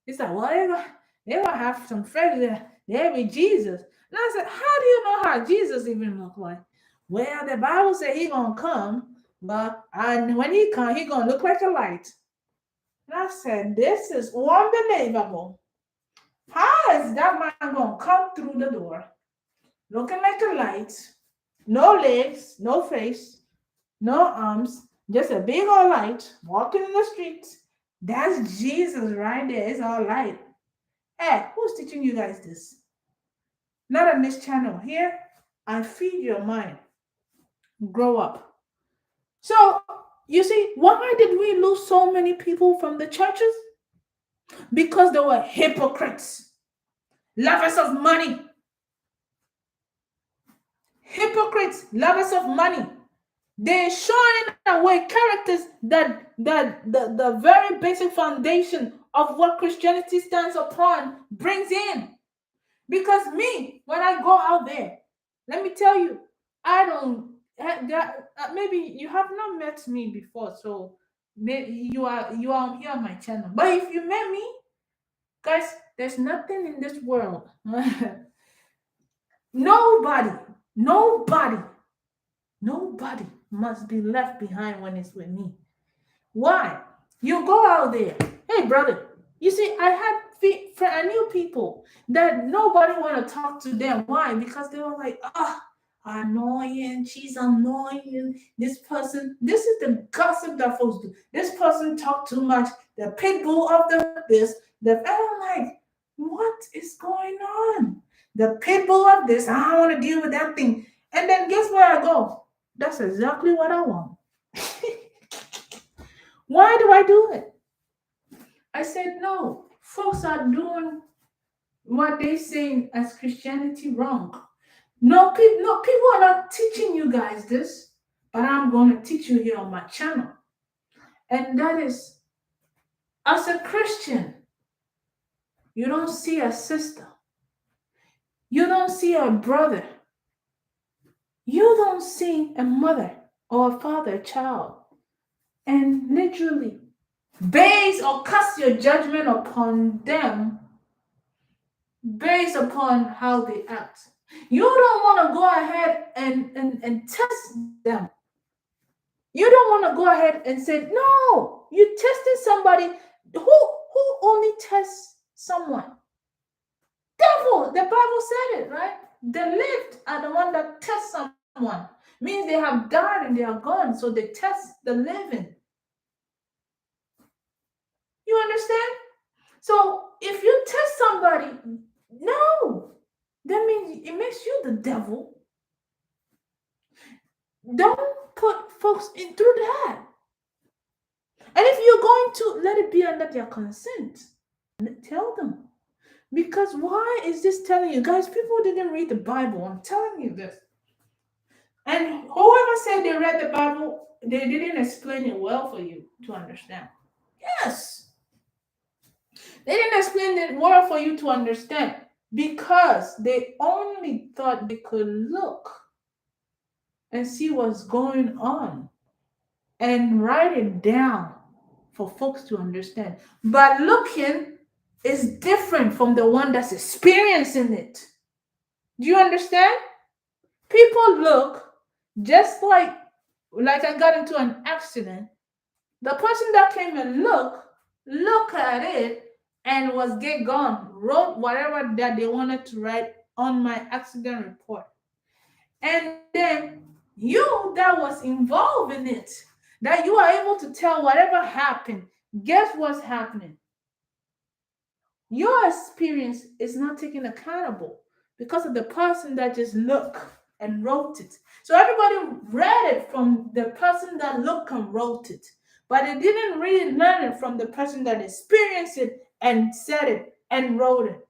It's like, well, they gonna have some friends there. They're with Jesus. And I said, how do you know how Jesus even look like? Well, the Bible said he gonna come, but and when he come, he gonna look like a light. And I said, this is unbelievable. How is that man gonna come through the door, looking like a light, no legs, no face, no arms, just a big old light walking in the streets? That's Jesus right there. It's all light. Hey, who's teaching you guys this? Not on this channel. Here, I feed your mind. Grow up. So, you see, why did we lose so many people from the churches? Because they were hypocrites, lovers of money. hypocrites, lovers of money. They're showing away characters that the very basic foundation of what Christianity stands upon brings in. Because me, when I go out there, let me tell you, I don't. Maybe you have not met me before, so you are here on my channel. But if you met me, guys, there's nothing in this world. Nobody, nobody, nobody must be left behind when it's with me. Why? You go out there. Hey, brother. You see, I knew people that nobody want to talk to them. Why? Because they were like, annoying. She's annoying. This person. This is the gossip that folks do. This person talk too much. The pit bull of the this. The and I'm like, what is going on? The pit bull of this. I don't want to deal with that thing. And then guess where I go? That's exactly what I want. Why do I do it? I said, no, folks are doing what they say as Christianity wrong. No, people are not teaching you guys this, but I'm going to teach you here on my channel. And that is, as a Christian, you don't see a sister. You don't see a brother. You don't see a mother or a father, a child. And literally base or cast your judgment upon them based upon how they act. You don't want to go ahead and test them. You don't want to go ahead and say, no, you tested somebody. Who only tests someone? Devil. The Bible said it, right? The lived are the one that test someone. Means they have died and they are gone. So they test the living. You understand? So if you test somebody, no, that means it makes you the devil. Don't put folks in through that. And if you're going to let it be under their consent, tell them. Because why is this telling you? Guys, people didn't read the Bible. I'm telling you this. And whoever said they read the Bible, they didn't explain it well for you to understand. Yes. They didn't explain it well for you to understand because they only thought they could look and see what's going on and write it down for folks to understand. But looking is different from the one that's experiencing it. Do you understand? People look just like I got into an accident. The person that came and look at it and was get gone, wrote whatever that they wanted to write on my accident report. And then you that was involved in it, that you are able to tell whatever happened, guess what's happening? Your experience is not taken accountable because of the person that just looked and wrote it. So everybody read it from the person that looked and wrote it, but they didn't really learn it from the person that experienced it and said it and wrote it.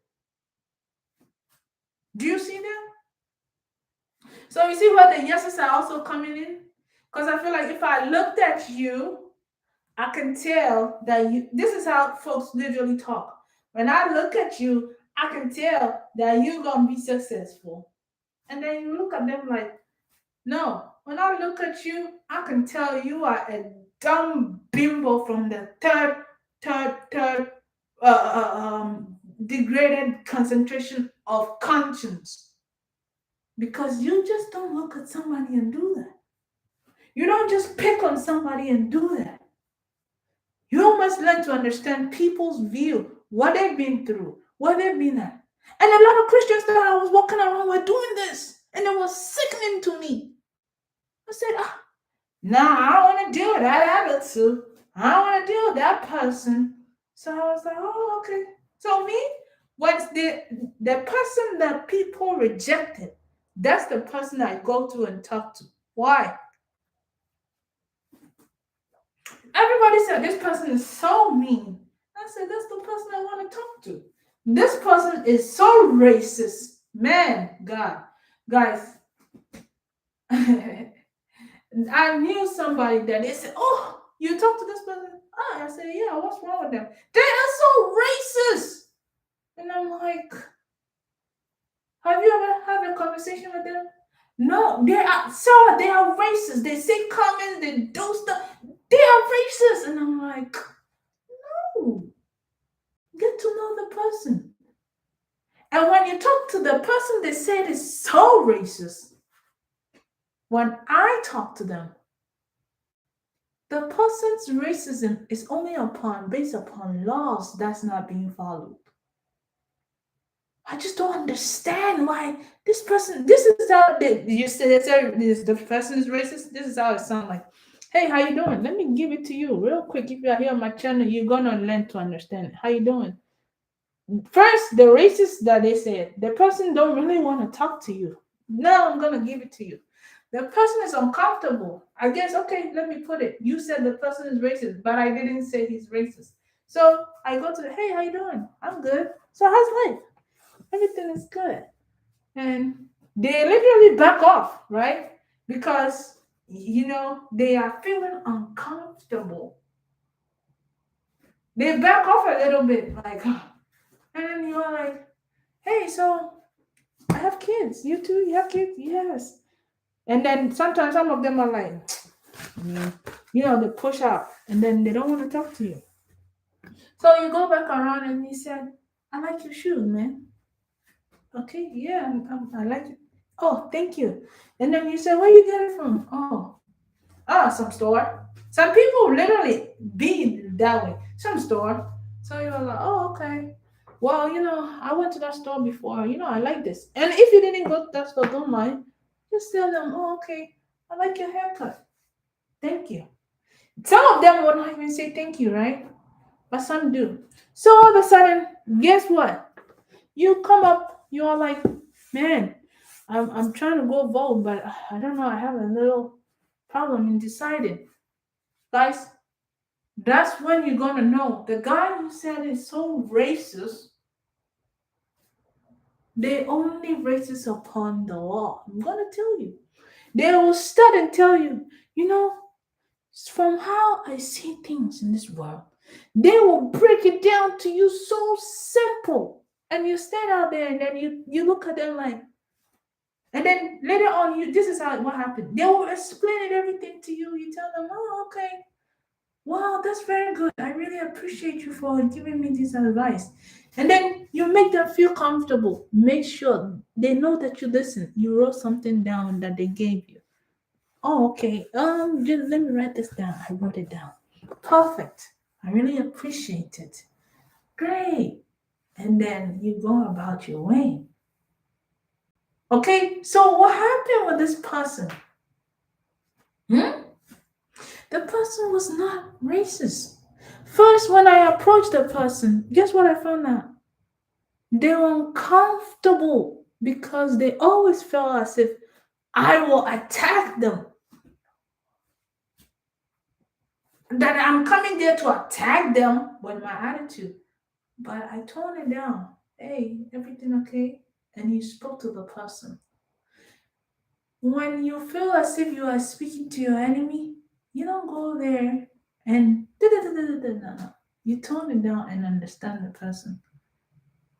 Do you see that? So you see where the yeses are also coming in? Because I feel like if I looked at you, I can tell that you, this is how folks literally talk. When I look at you, I can tell that you're going to be successful. And then you look at them like, no. When I look at you, I can tell you are a dumb bimbo from the third degraded concentration of conscience. Because you just don't look at somebody and do that. You don't just pick on somebody and do that. You must learn to understand people's view, what they've been through, what they've been at. And a lot of Christians that I was walking around were doing this, and it was sickening to me. I said, nah, I don't want to deal with that attitude. I don't want to deal with that person. So I was like, oh, okay. So me, once the person that people rejected, that's the person I go to and talk to. Why? Everybody said this person is so mean. I said, that's the person I want to talk to. This person is so racist. Man, God. Guys, I knew somebody that they said, "Oh, you talk to this person?" Ah, I said, "Yeah, what's wrong with them? They are so racist." And I'm like, "Have you ever had a conversation with them?" No, they are so they are racist. They say comments, they do stuff. They are racist. And I'm like, "No, get to know the person." And when you talk to the person they said is so racist, when I talk to them, the person's racism is only upon based upon laws that's not being followed. I just don't understand why this is how you say this the person is racist. This is how it sounds like. Hey, how you doing? Let me give it to you real quick. If you're here on my channel, you're gonna learn to understand it. How you doing? First, the racist that they said, the person don't really want to talk to you. Now I'm gonna give it to you. The person is uncomfortable. I guess okay, let me put it. You said the person is racist, but I didn't say he's racist. So I go to the hey, how you doing? I'm good. So how's life? Everything is good. And they literally back off, right? Because they are feeling uncomfortable. They back off a little bit, like, and then you're like, hey, so I have kids. You too? You have kids? Yes. And then sometimes some of them are like, they push out and then they don't want to talk to you. So you go back around and he said, I like your shoes, man. Okay, yeah, I like it. Oh, thank you. And then you say, where you get it from? Some store. Some people literally be that way. Some store. So you're like, oh, okay. Well, I went to that store before. I like this. And if you didn't go to that store, don't mind. Just tell them, oh, okay. I like your haircut. Thank you. Some of them will not even say thank you, right? But some do. So all of a sudden, guess what? You come up, you're like, man, I'm trying to go vote, but I don't know. I have a little problem in deciding. Guys, that's when you're gonna know the guy who said is so racist. They only racist upon the law. I'm gonna tell you. They will start and tell you, from how I see things in this world, they will break it down to you so simple. And you stand out there and then you look at them like, and then later on, this is how what happened. They will explain everything to you. You tell them, oh, okay. Wow, that's very good. I really appreciate you for giving me this advice. And then you make them feel comfortable. Make sure they know that you listen. You wrote something down that they gave you. Oh, okay. Just let me write this down. I wrote it down. Perfect. I really appreciate it. Great. And then you go about your way. Okay, so what happened with this person? Hmm? The person was not racist. First, when I approached the person, guess what I found out? They were uncomfortable because they always felt as if I will attack them. That I'm coming there to attack them with my attitude. But I toned it down. Hey, everything okay? And you spoke to the person. When you feel as if you are speaking to your enemy, you don't go there and no. You tone it down and understand the person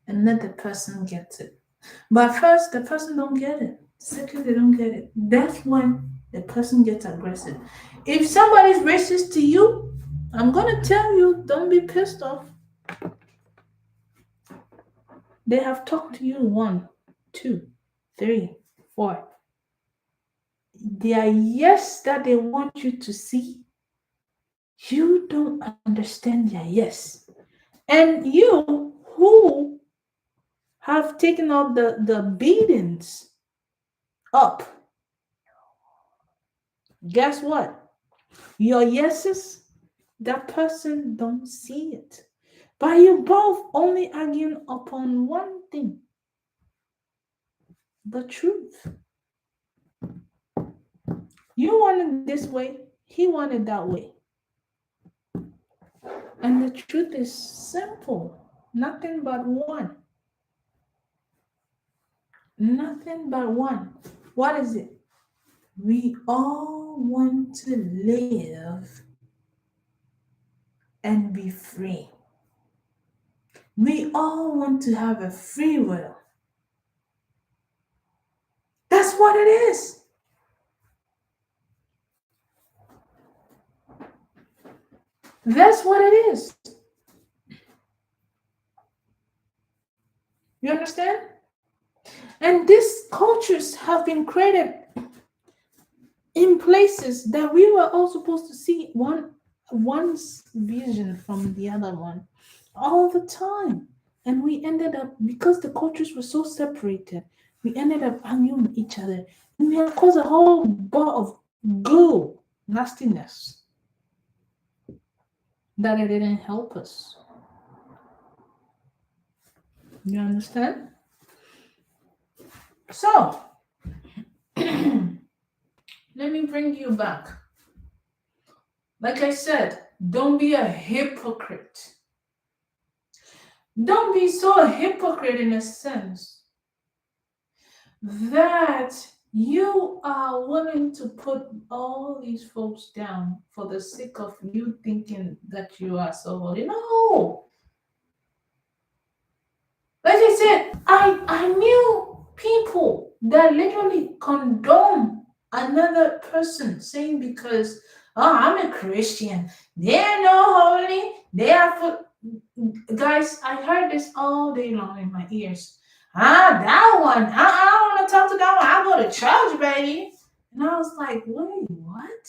and let the person get it. But first, the person don't get it. Second, they don't get it. That's when the person gets aggressive. If somebody's racist to you, I'm gonna tell you, don't be pissed off. They have talked to you 1, 2, 3, 4. Their yes that they want you to see, you don't understand their yes. And you who have taken up the beatings up, guess what? Your yeses, that person don't see it. But you both only arguing upon one thing, the truth. You wanted this way, he wanted that way. And the truth is simple, nothing but one. Nothing but one. What is it? We all want to live and be free. We all want to have a free will. That's what it is. That's what it is. You understand? And these cultures have been created in places that we were all supposed to see one's vision from the other one all the time. And we ended up, because the cultures were so separated, we ended up arguing with each other. And we have caused a whole ball of goo, nastiness, that it didn't help us. You understand? So, let me bring you back. Like I said, don't be a hypocrite. Don't be so a hypocrite in a sense that you are willing to put all these folks down for the sake of you thinking that you are so holy. No. Like I said, I knew people that literally condone another person saying because I'm a Christian, they're no holy, they are for guys. I heard this all day long in my ears. That one, I don't want to talk to that one. I go to church, baby. And I was like, wait, what?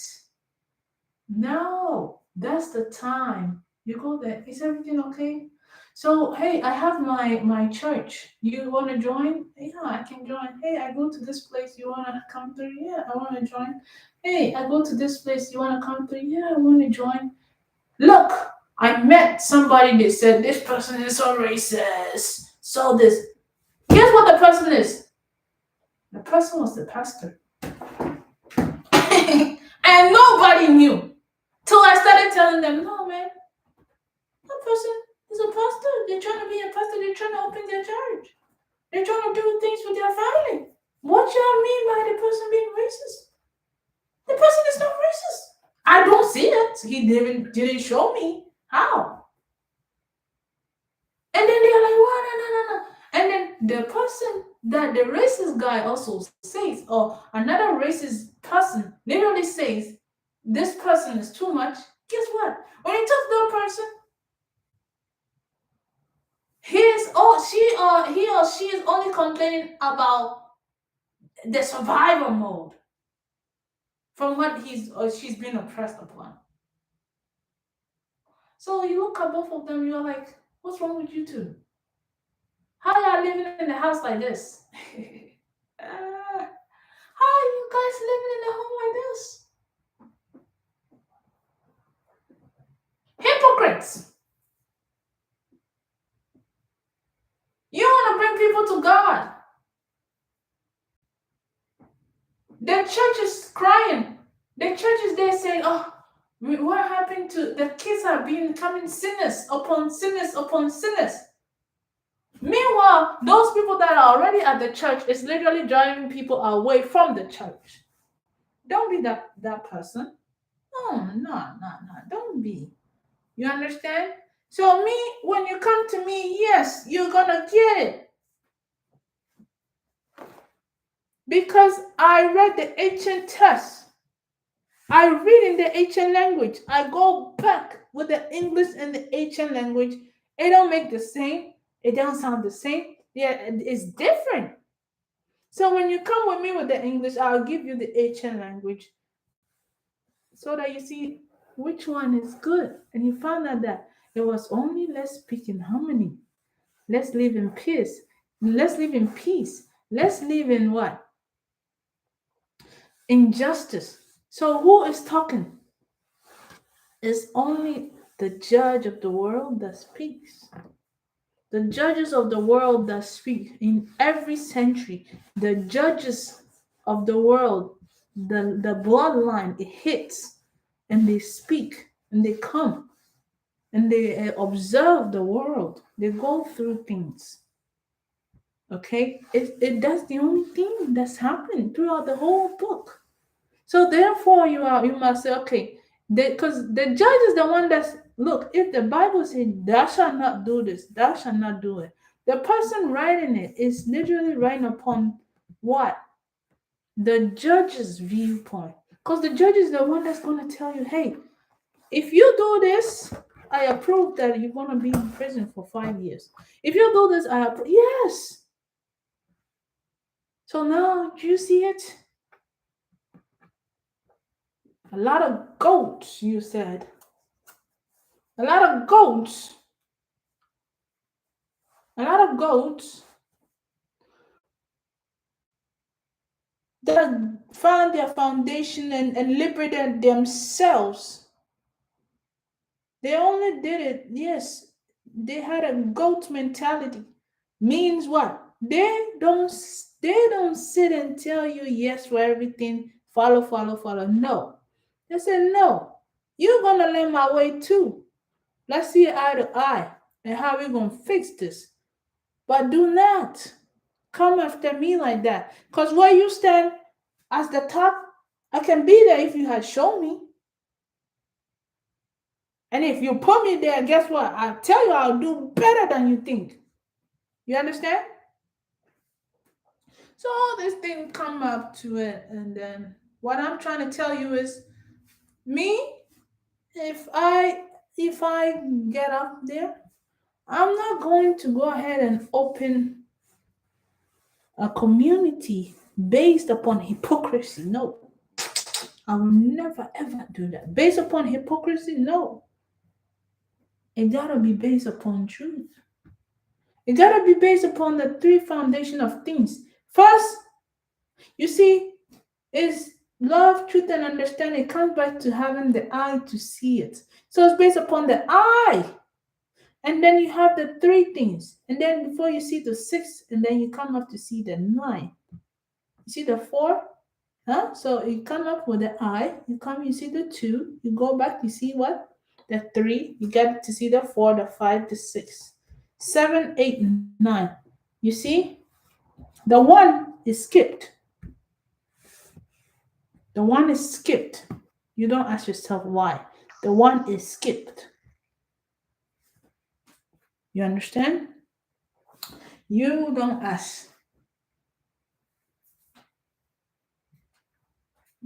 No, that's the time. You go there. Is everything okay? So hey, I have my church. You want to join? Yeah, I can join. Hey, I go to this place. You want to come through? Yeah, I want to join. Hey, I go to this place. You want to come through? Yeah, I want to join. Look, I met somebody that said this person is so racist. So this. Guess what the person is? The person was the pastor. And nobody knew. Till I started telling them, no, man, that person is a pastor. They're trying to be a pastor. They're trying to open their church. They're trying to do things with their family. What y'all mean by the person being racist? The person is not racist. I don't see it. He didn't show me how. And then they're like, what? No. And then the person that the racist guy also says, or another racist person literally says, this person is too much. Guess what? When you talk to that person, he or she is only complaining about the survival mode from what he's or she's been oppressed upon. So you look at both of them, you're like, what's wrong with you two? How y'all living in the house like this? How are you guys living in a home like this? Hypocrites. You want to bring people to God. The church is crying. The church is there saying, oh, what happened to the kids are becoming sinners upon sinners upon sinners. Meanwhile, those people that are already at the church is literally driving people away from the church. Don't be that person. No. Don't be. You understand? So me, when you come to me, yes, you're gonna get it. Because I read the ancient text. I read in the ancient language. I go back with the English and the ancient language. It don't make the same. It don't sound the same. Yeah, it's different. So when you come with me with the English, I'll give you the ancient language so that you see which one is good. And you found out that it was only let's speak in harmony. Let's live in peace. Let's live in peace. Let's live in what? Injustice. So who is talking? It's only the judge of the world that speaks. The judges of the world that speak in every century, the judges of the world, the bloodline, it hits and they speak and they come and they observe the world. They go through things. Okay? That's the only thing that's happened throughout the whole book. So therefore, you must say, okay, because the judge is the one that's look. If the Bible says, "Thou shalt not do this," thou shalt not do it. The person writing it is literally writing upon what the judge's viewpoint, because the judge is the one that's going to tell you, hey, if you do this, I approve that you're going to be in prison for 5 years. If you do this, I approve. Yes. So now, do you see it? A lot of goats, you said. A lot of goats. A lot of goats that found their foundation and liberated themselves. They only did it, yes. They had a goat mentality. Means what? They don't sit and tell you yes for everything, follow, follow, follow. No. They said, no, you're gonna learn my way too. Let's see eye to eye and how we're gonna fix this. But do not come after me like that. Because where you stand as the top, I can be there if you had shown me. And if you put me there, guess what? I tell you I'll do better than you think. You understand? So all these things come up to it, and then what I'm trying to tell you is me, if I get up there, I'm not going to go ahead and open a community based upon hypocrisy. No. I will never ever do that. Based upon hypocrisy? No. It gotta be based upon truth. It gotta be based upon the three foundation of things. First, you see, is love, truth, and understanding. It comes back to having the eye to see it. So it's based upon the eye. And then you have the three things. And then before you see the six, and then you come up to see the nine. You see the four? Huh? So you come up with the I, you see the two, you go back, you see what? The three, you get to see the four, the five, the six, 7, 8, 9. You see? The one is skipped. The one is skipped. You don't ask yourself why. The one is skipped. You understand? You don't ask.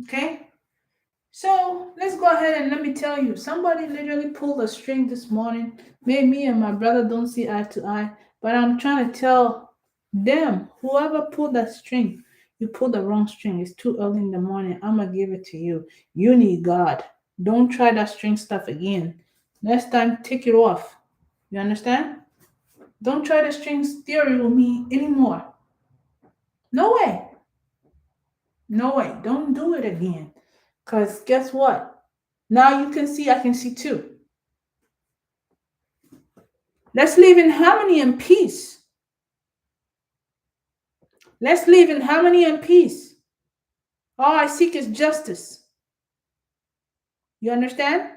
Okay? So let's go ahead and let me tell you. Somebody literally pulled a string this morning, made me and my brother don't see eye to eye. But I'm trying to tell them, whoever pulled that string, you pulled the wrong string. It's too early in the morning. I'm gonna give it to you. You need God. Don't try that string stuff again. Next time, take it off. You understand? Don't try the strings theory with me anymore. No way. No way. Don't do it again. Because guess what? Now you can see, I can see too. Let's live in harmony and peace. Let's live in harmony and peace. All I seek is justice. You understand?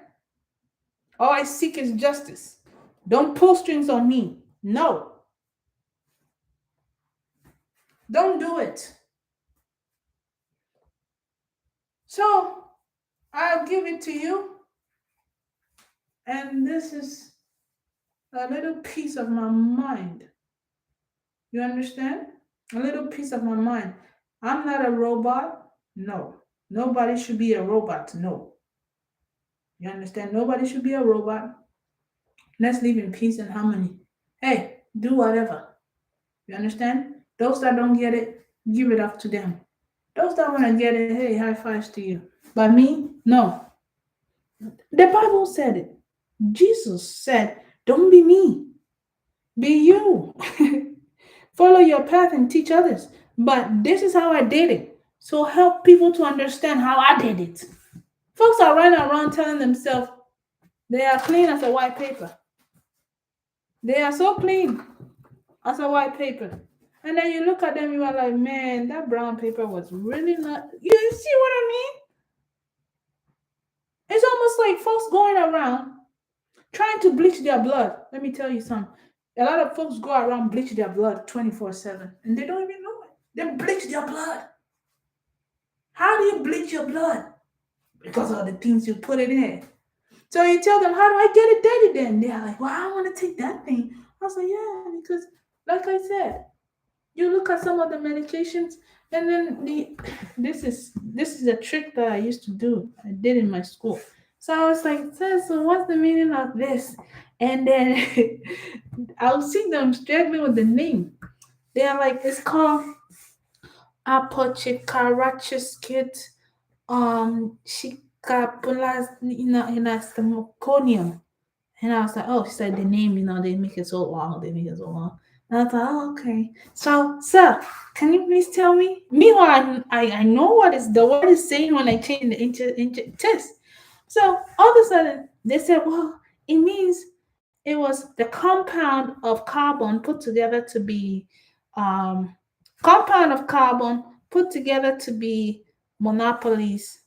All I seek is justice. Don't pull strings on me. No. Don't do it. So I'll give it to you. And this is a little piece of my mind. You understand? A little piece of my mind. I'm not a robot. No. Nobody should be a robot. No. You understand? Nobody should be a robot. Let's live in peace and harmony. Hey, do whatever. You understand? Those that don't get it, give it up to them. Those that want to get it, hey, high fives to you. But me, no. The Bible said it. Jesus said, don't be me. Be you. Follow your path and teach others. But this is how I did it. So help people to understand how I did it. Folks are running around telling themselves they are clean as a white paper. They are so clean as a white paper. And then you look at them, you are like, man, that brown paper was really not. You see what I mean? It's almost like folks going around trying to bleach their blood. Let me tell you something. A lot of folks go around bleach their blood 24/7, and they don't even know it. They bleach their blood. How do you bleach your blood? Because of the things you put it in. So you tell them, how do I get it dirty then? They're like, well, I want to take that thing. I was like, yeah, because like I said, you look at some of the medications, and then this is a trick that I used to do. I did in my school. So I was like, so what's the meaning of this? And then I'll see them struggling with the name. They're like, it's called apochicarachiskit shikapulazinainastamoconium. And I was like, oh, she said the name, they make it so long. They make it so long. And I thought, oh, okay. So, sir, can you please tell me? Meanwhile, I know what is saying when I change the test. So all of a sudden, they said, well, it means it was the compound of carbon put together to be um, compound of carbon put together to be monopolies,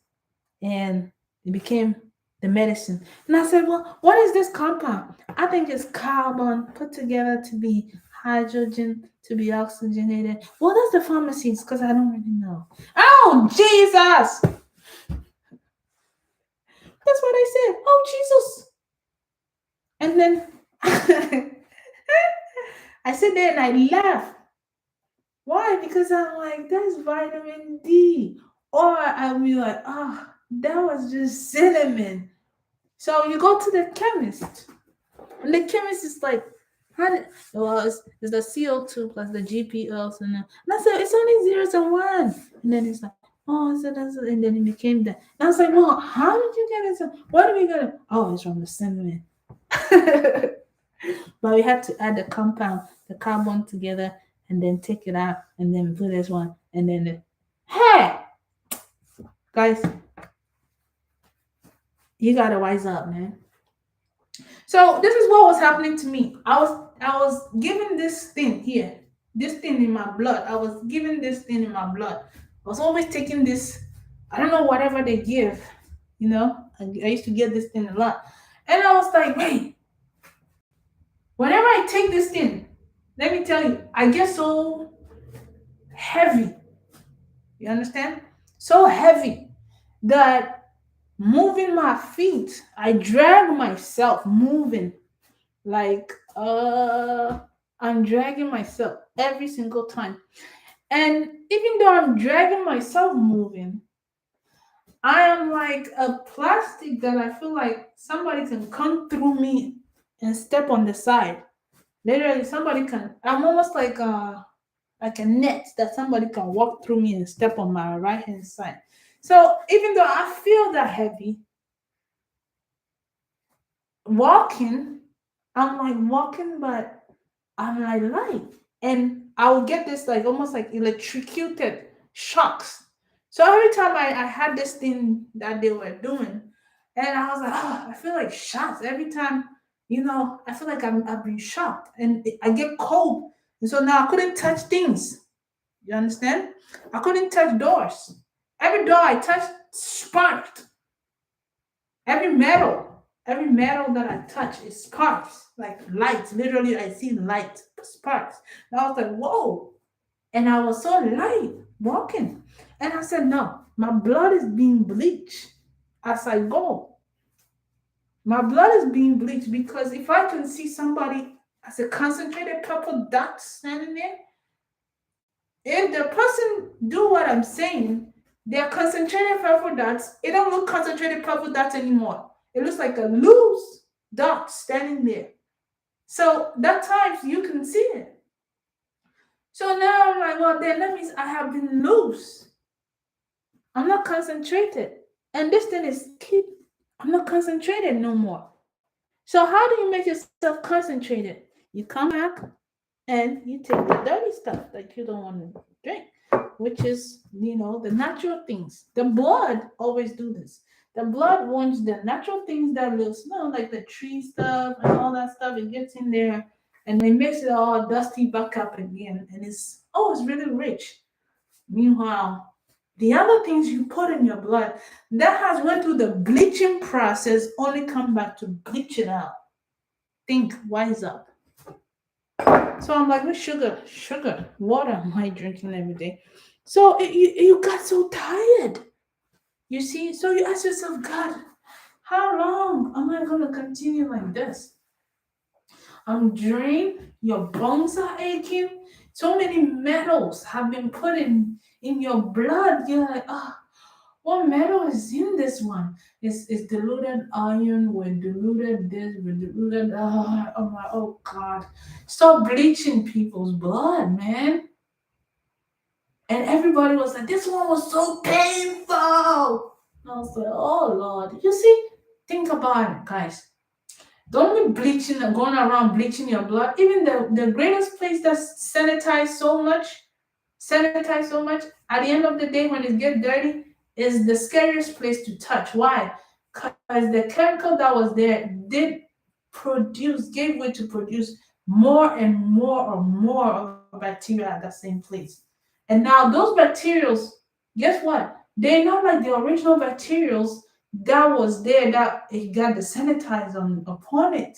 and it became the medicine. And I said, well, what is this compound? I think it's carbon put together to be hydrogen, to be oxygenated. Well, that's the pharmacies, because I don't really know. Oh, Jesus! That's what I said. Oh, Jesus! And then I sit there and I laugh. Why? Because I'm like, that's vitamin D. Or I'll be like, oh, that was just cinnamon. So you go to the chemist, and the chemist is like, how did, well, it's the CO2 plus the GPLs, and I said, it's only zeros and one. And then it's like, oh, so that's, and then it became that. And I was like, well, how did you get it? So, what are we going to, oh, it's from the cinnamon. But we had to add the compound, the carbon together, and then take it out, and then put this one, and then hey, guys, you gotta wise up, man. So this is what was happening to me. I was given this thing here, this thing in my blood. I was given this thing in my blood. I was always taking this. I don't know whatever they give. I used to get this thing a lot, and I was like, wait. Whenever I take this thing, let me tell you, I get so heavy. You understand? So heavy that moving my feet, I drag myself moving like I'm dragging myself every single time. And even though I'm dragging myself moving, I am like a plastic that I feel like somebody can come through me and step on the side. Literally, somebody can. I'm almost like a net that somebody can walk through me and step on my right hand side. So even though I feel that heavy, walking, I'm like walking, but I'm like light. And I will get this like almost like electrocuted shocks. So every time I had this thing that they were doing, and I was like, oh, I feel like shots. Every time, I feel like I've been shocked and I get cold. And so now I couldn't touch things. You understand? I couldn't touch doors. Every door I touched sparked. Every metal that I touch, it sparks like lights. Literally, I see light sparks. And I was like, whoa. And I was so light walking. And I said, no, my blood is being bleached as I go. My blood is being bleached because if I can see somebody as a concentrated purple dot standing there, if the person do what I'm saying, they're concentrated purple dots. It don't look concentrated purple dots anymore. It looks like a loose dot standing there. So that times you can see it. So now I'm like, well, then that means I have been loose. I'm not concentrated. And this thing is keep, I'm not concentrated no more. So how do you make yourself concentrated? You come back and you take the dirty stuff that you don't want to drink, which is, the natural things. The blood always do this. The blood wants the natural things that looks, like the tree stuff and all that stuff. It gets in there and it makes it all dusty back up again. And it's really rich. Meanwhile, the other things you put in your blood that has went through the bleaching process only come back to bleach it out. Think, wise up. So I'm like, with sugar, water am I drinking every day? So you got so tired. You see, so you ask yourself, God, how long am I gonna continue like this? I'm drained, your bones are aching. So many metals have been put in your blood. You're like, what metal is in this one? It's diluted iron, we're diluted this, we're diluted oh God. Stop bleaching people's blood, man. And everybody was like, this one was so painful. I was like, oh Lord. You see, think about it, guys. Don't be bleaching and going around bleaching your blood. Even the greatest place that's sanitized so much, at the end of the day when it gets dirty, is the scariest place to touch. Why? Because the chemical that was there gave way to produce more and more of bacteria at that same place. And now those bacterials, guess what? They're not like the original bacterials that was there that it got the sanitizer upon it.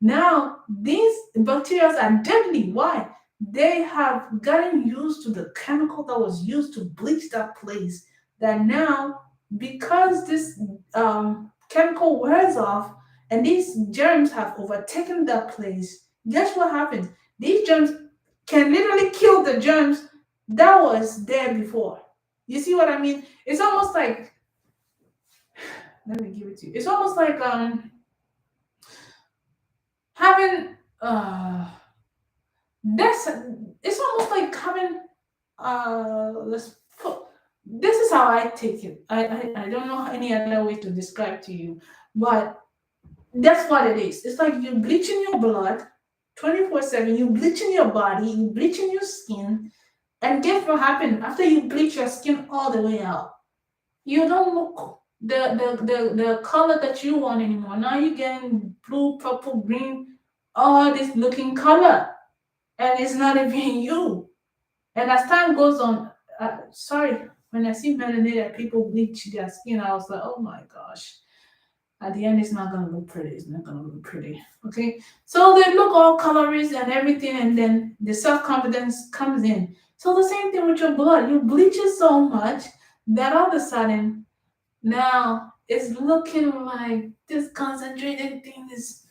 Now, these bacteria are deadly. Why? They have gotten used to the chemical that was used to bleach that place. That now, because this chemical wears off and these germs have overtaken that place, guess what happens? These germs can literally kill the germs that was there before. You see what I mean? It's almost like, let me give it to you. It's almost like having that's it's almost like having let's put this is how I take it. I don't know any other way to describe to you, but that's what it is. It's like you're bleaching your blood 24/7, you bleaching your body, you bleaching your skin, and guess what happened after you bleach your skin all the way out? You don't look the color that you want anymore. Now you're getting blue, purple, green, all this looking color, and it's not even you. And as time goes on, sorry, when I see melanated people bleach their skin, I was like, oh my gosh. At the end, it's not gonna look pretty. It's not gonna look pretty. Okay. So they look all colorist and everything, and then the self-confidence comes in. So the same thing with your blood. You bleach it so much that all of a sudden now it's looking like this concentrated thing is,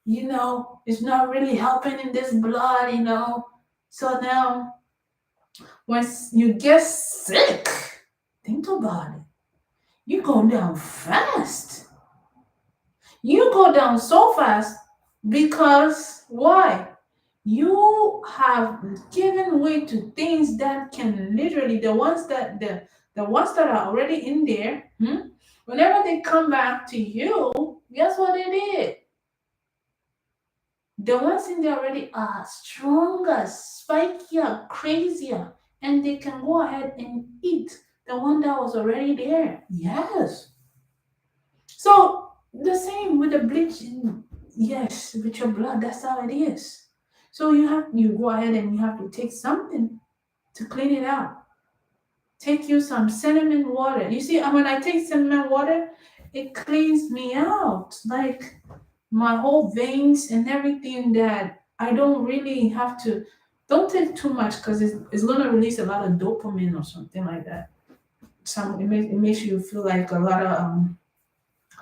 it's not really helping in this blood. So now once you get sick, think about it. You go down fast. You go down so fast because why? You have given way to things that can literally the ones that are already in there. Whenever they come back to you, guess what they did? The ones in there already are stronger, spikier, crazier, and they can go ahead and eat the one that was already there. Yes. So the same with the bleaching. Yes, with your blood, that's how it is. So you go ahead and you have to take something to clean it out. Take you some cinnamon water. You see, when I take cinnamon water, it cleans me out. Like my whole veins and everything that I don't really have to. Don't take too much because it's going to release a lot of dopamine or something like that. It makes you feel like a lot of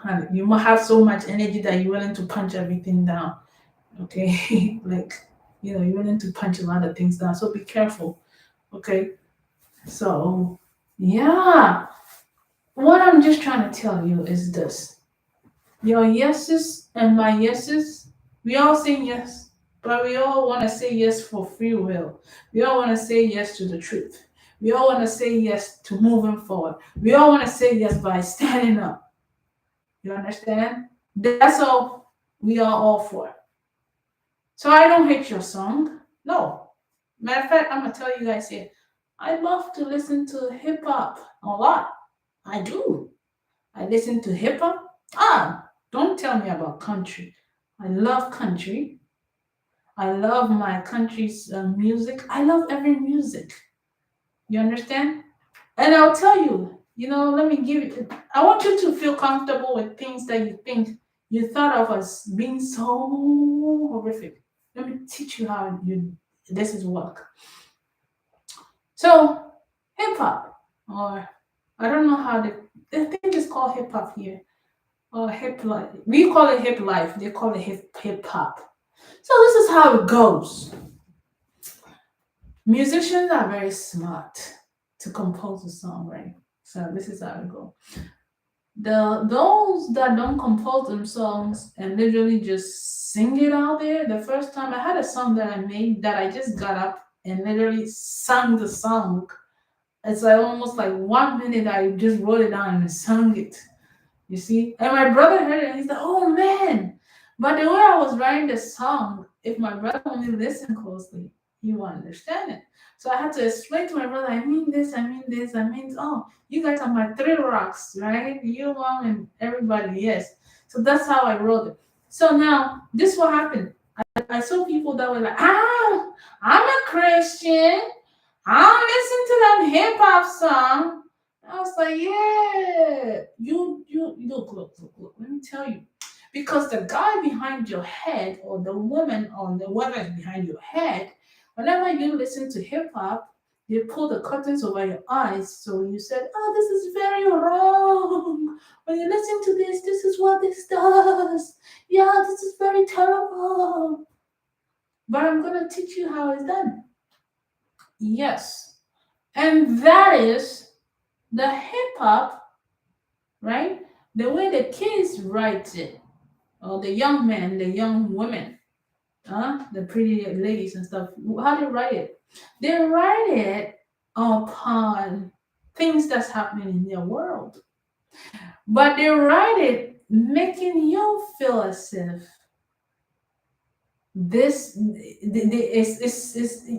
and you might have so much energy that you're willing to punch everything down. Okay, like you're willing to punch a lot of things down. So be careful. Okay, so yeah, what I'm just trying to tell you is this: your yeses and my yeses, we all say yes, but we all want to say yes for free will. We all want to say yes to the truth. We all want to say yes to moving forward. We all want to say yes by standing up. You understand? That's all we are all for. So I don't hate your song. No. Matter of fact, I'm gonna tell you guys here. I love to listen to hip hop a lot. I do. I listen to hip hop. Don't tell me about country. I love country. I love my country's music. I love every music. You understand? And I'll tell you, let me give it. I want you to feel comfortable with things that you think you thought of as being so horrific. Let me teach you how this is work. So hip hop, or I don't know how I think it's called hip hop here, or hip life. We call it hip life. They call it hip hop. So this is how it goes. Musicians are very smart to compose a song, right? So this is how it goes. Those that don't compose them songs and literally just sing it out there. The first time I had a song that I made that I just got up and literally sang the song. It's like almost like 1 minute I just wrote it down and sang it. You see? And my brother heard it and he's like, oh man. But the way I was writing the song, if my brother only listened closely, he would understand it. So I had to explain to my brother, I mean this, I mean this, I mean, oh, you guys are my three rocks, right? You, mom, and everybody, yes. So that's how I wrote it. So now, this what happened. I saw people that were like, I'm a Christian. I don't listen to them hip hop song. I was like, yeah, you look. Let me tell you, because the guy behind your head, or the woman, or the woman behind your head, whenever you listen to hip hop, they pull the curtains over your eyes. So you said, oh, this is very wrong. When you listen to this is what this does. Yeah, this is very terrible. But I'm gonna teach you how it's done. Yes, and that is the hip hop, right? The way the kids write it, or the young men, the young women, the pretty ladies and stuff, how they write it? They write it upon things that's happening in their world, but they write it making you feel as if is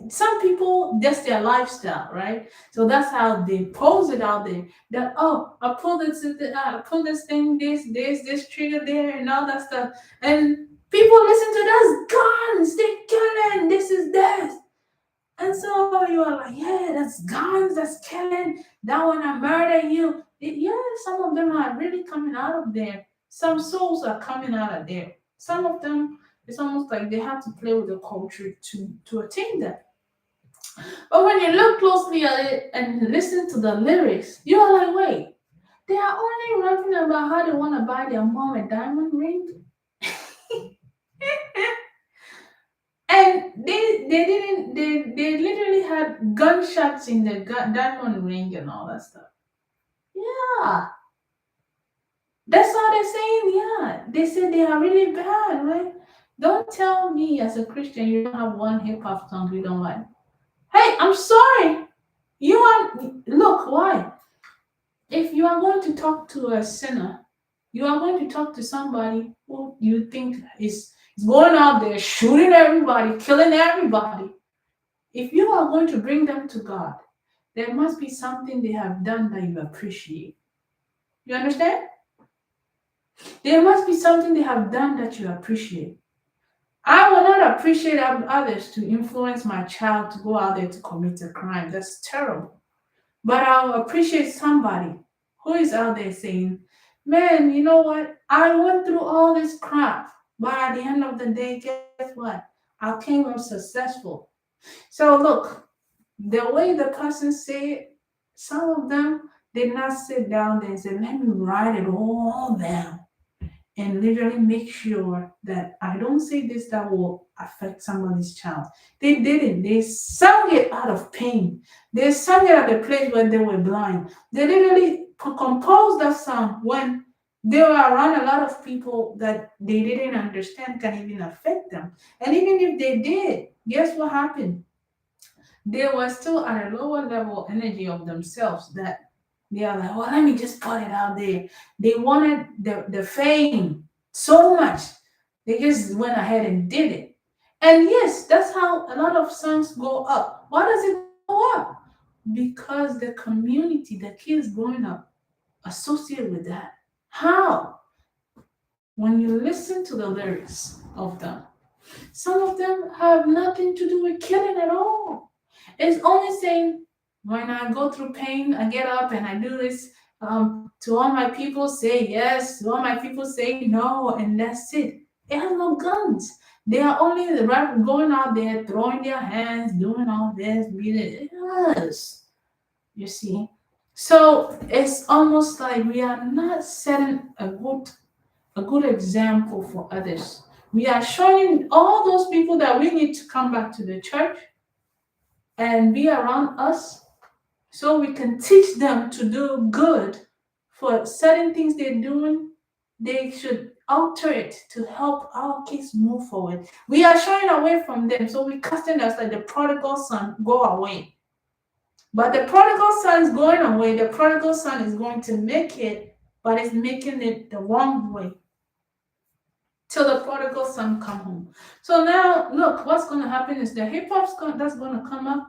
some people, that's their lifestyle, right? So that's how they pose it out there, that, oh, I pull this thing, this trigger there and all that stuff, and people listen to that's guns, they killing, this is death. And so you are like, yeah, that's guns, that's killing, that one I murder you. Yeah, some of them are really coming out of there. Some souls are coming out of there. Some of them, it's almost like they have to play with the culture to attain that. But when you look closely at it and listen to the lyrics, you're like, wait, they are only rapping about how they want to buy their mom a diamond ring. And they literally had gunshots in the diamond ring and all that stuff. Yeah, that's how they're saying. Yeah, they said they are really bad, right? Don't tell me as a Christian you don't have one hip hop song you don't like. Hey, I'm sorry. You are, look, why? If you are going to talk to a sinner, you are going to talk to somebody who you think is going out there shooting everybody, killing everybody. If you are going to bring them to God, there must be something they have done that you appreciate. You understand? There must be something they have done that you appreciate. I will not appreciate others to influence my child to go out there to commit a crime. That's terrible. But I'll appreciate somebody who is out there saying, man, you know what? I went through all this crap, but at the end of the day, guess what? I came out successful. So look, the way the person say it, some of them did not sit down there and say, let me write it all down and literally make sure that I don't say this that will affect somebody's child. They didn't. They sang it out of pain. They sang it at the place when they were blind. They literally composed that song when they were around a lot of people that they didn't understand can even affect them. And even if they did, guess what happened? They were still at a lower level energy of themselves that they are like, well, let me just put it out there. They wanted the fame so much. They just went ahead and did it. And yes, that's how a lot of songs go up. Why does it go up? Because the community, the kids growing up, associate with that. How? When you listen to the lyrics of them, some of them have nothing to do with killing at all. It's only saying, when I go through pain, I get up and I do this. To all my people, say yes. To all my people, say no, and that's it. They have no guns. They are only going out there, throwing their hands, doing all this, beating. Yes. You see? So it's almost like we are not setting a good example for others. We are showing all those people that we need to come back to the church and be around us so we can teach them to do good for certain things they're doing. They should alter it to help our kids move forward. We are shying away from them, so we casting us like the prodigal son go away. But the prodigal son is going away. The prodigal son is going to make it, but it's making it the wrong way till the prodigal son come home. So now, look, what's going to happen is the hip hop's that's going to come up.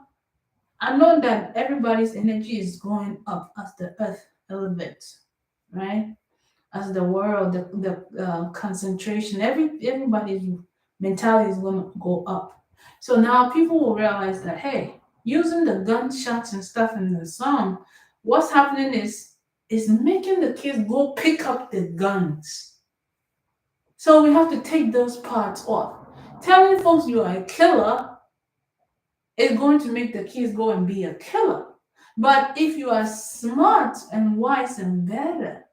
I know that everybody's energy is going up as the earth elevates, right? As the world, the concentration, everybody's mentality is going to go up. So now people will realize that, hey, using the gunshots and stuff in the song, what's happening is making the kids go pick up the guns. So we have to take those parts off. Telling folks you are a killer is going to make the kids go and be a killer. But if you are smart and wise and better,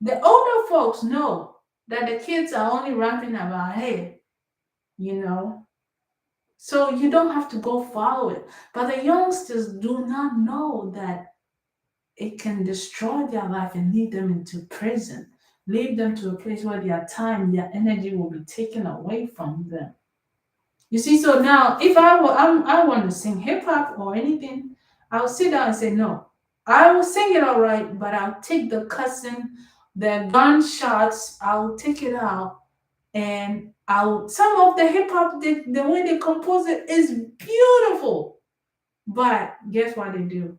the older folks know that the kids are only rapping about, hey, you know, so you don't have to go follow it. But the youngsters do not know that it can destroy their life and lead them into prison, lead them to a place where their time, their energy will be taken away from them. You see, so now if I want to sing hip hop or anything, I'll sit down and say no. I will sing it all right, but I'll take the cussing, the gunshots, I'll take it out, and I'll some of the hip hop the way they compose it is beautiful. But guess what they do?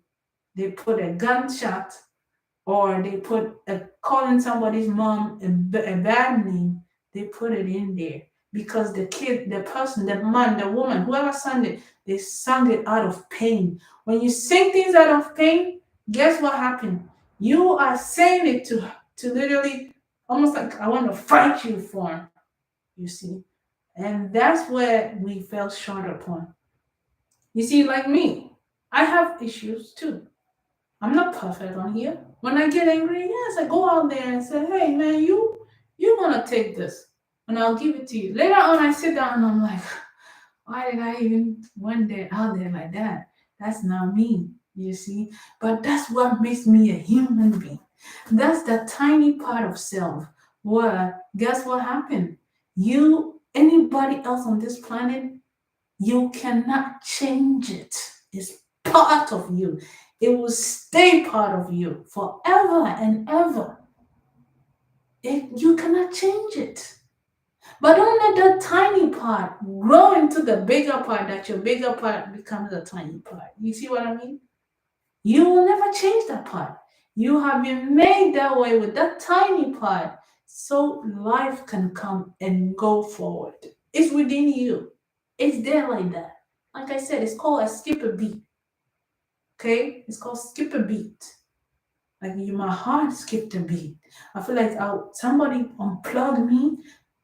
They put a gunshot or they put calling somebody's mom a bad name, they put it in there because the kid, the person, the man, the woman, whoever sang it, they sang it out of pain. When you sing things out of pain, guess what happened? You are saying it to literally almost like I want to fight you for, you see. And that's where we fell short upon. You see, like me, I have issues too. I'm not perfect on here. When I get angry, yes, I go out there and say, "Hey, man, you gonna take this, and I'll give it to you." Later on, I sit down and I'm like, "Why did I even went there out there like that? That's not me." You see, but that's what makes me a human being. That's the tiny part of self. Where guess what happened? You, anybody else on this planet, you cannot change it. It's part of you. It will stay part of you forever and ever. You cannot change it. But don't let that tiny part grow into the bigger part that your bigger part becomes a tiny part. You see what I mean? You will never change that part. You have been made that way with that tiny part so life can come and go forward. It's within you. It's there like that. Like I said, it's called a skip a beat. Okay? It's called skip a beat. Like my heart skipped a beat. I feel like somebody unplugged me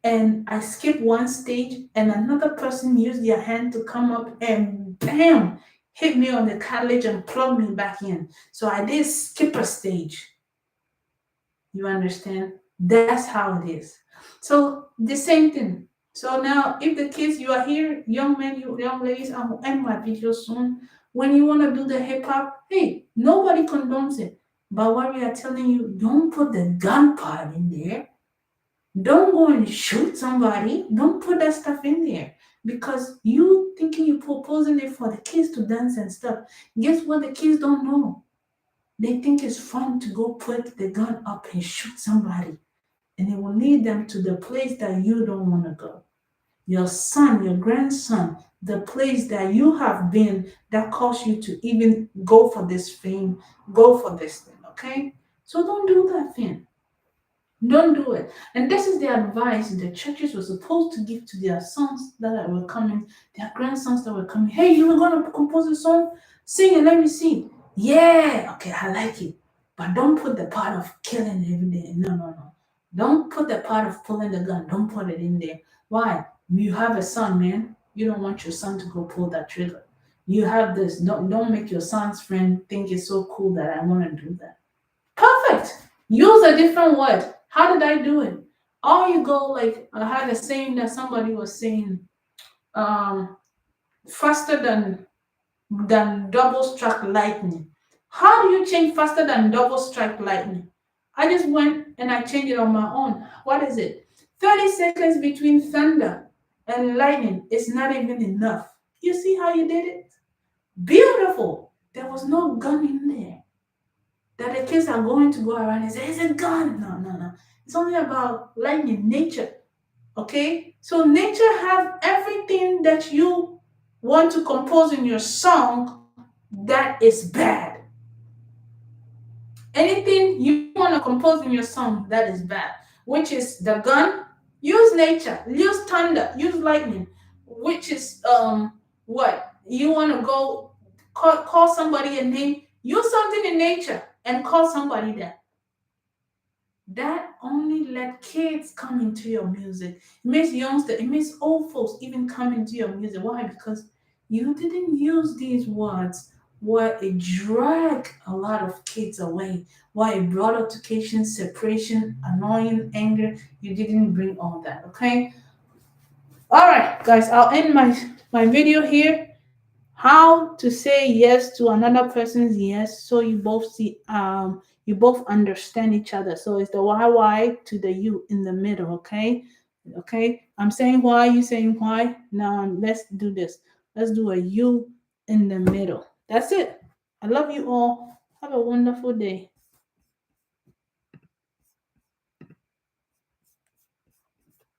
and I skipped one stage and another person used their hand to come up and bam, hit me on the cartilage and plug me back in. So I did skip a stage. You understand? That's how it is. So the same thing. So now, if the kids you are here, young men, you young ladies, I will end my video soon. When you want to do the hip hop, hey, nobody condones it. But what we are telling you, don't put the gun part in there. Don't go and shoot somebody. Don't put that stuff in there because you thinking you proposing it for the kids to dance and stuff. Guess what? The kids don't know. They think it's fun to go put the gun up and shoot somebody, and it will lead them to the place that you don't want to go. Your son, your grandson, the place that you have been that caused you to even go for this fame, go for this thing, okay? So don't do that thing. Don't do it. And this is the advice the churches were supposed to give to their sons that were coming, their grandsons that were coming. Hey, you were going to compose a song? Sing it, let me see. Yeah, okay, I like it. But don't put the part of killing every day. No, no, no. Don't put the part of pulling the gun. Don't put it in there. Why? You have a son, man. You don't want your son to go pull that trigger. You have this. Don't make your son's friend think it's so cool that I want to do that. Perfect. Use a different word. How did I do it? Or you go like I had a saying that somebody was saying, um, faster than double strike lightning. How do you change faster than double strike lightning? I just went and I changed it on my own. What is it? 30 seconds between thunder and lightning is not even enough. You see how you did it? Beautiful. There was no gun in there. That the kids are going to go around and say, it's a gun. No, no, no. It's only about lightning, nature. Okay? So nature have everything that you want to compose in your song that is bad. Anything you want to compose in your song that is bad, which is the gun, use nature, use thunder, use lightning, which is what? You want to go call somebody a name, use something in nature and call somebody that. That only let kids come into your music. It makes youngsters, it makes old folks even come into your music. Why? Because you didn't use these words where it dragged a lot of kids away. Why it brought altercation, separation, annoying, anger. You didn't bring all that. Okay. All right, guys. I'll end my video here. How to say yes to another person's yes, so you both see you both understand each other. So it's the why to the you in the middle. Okay. Okay, I'm saying why, you saying why. Now let's do this. Let's do a you in the middle. That's it. I love you all. Have a wonderful day.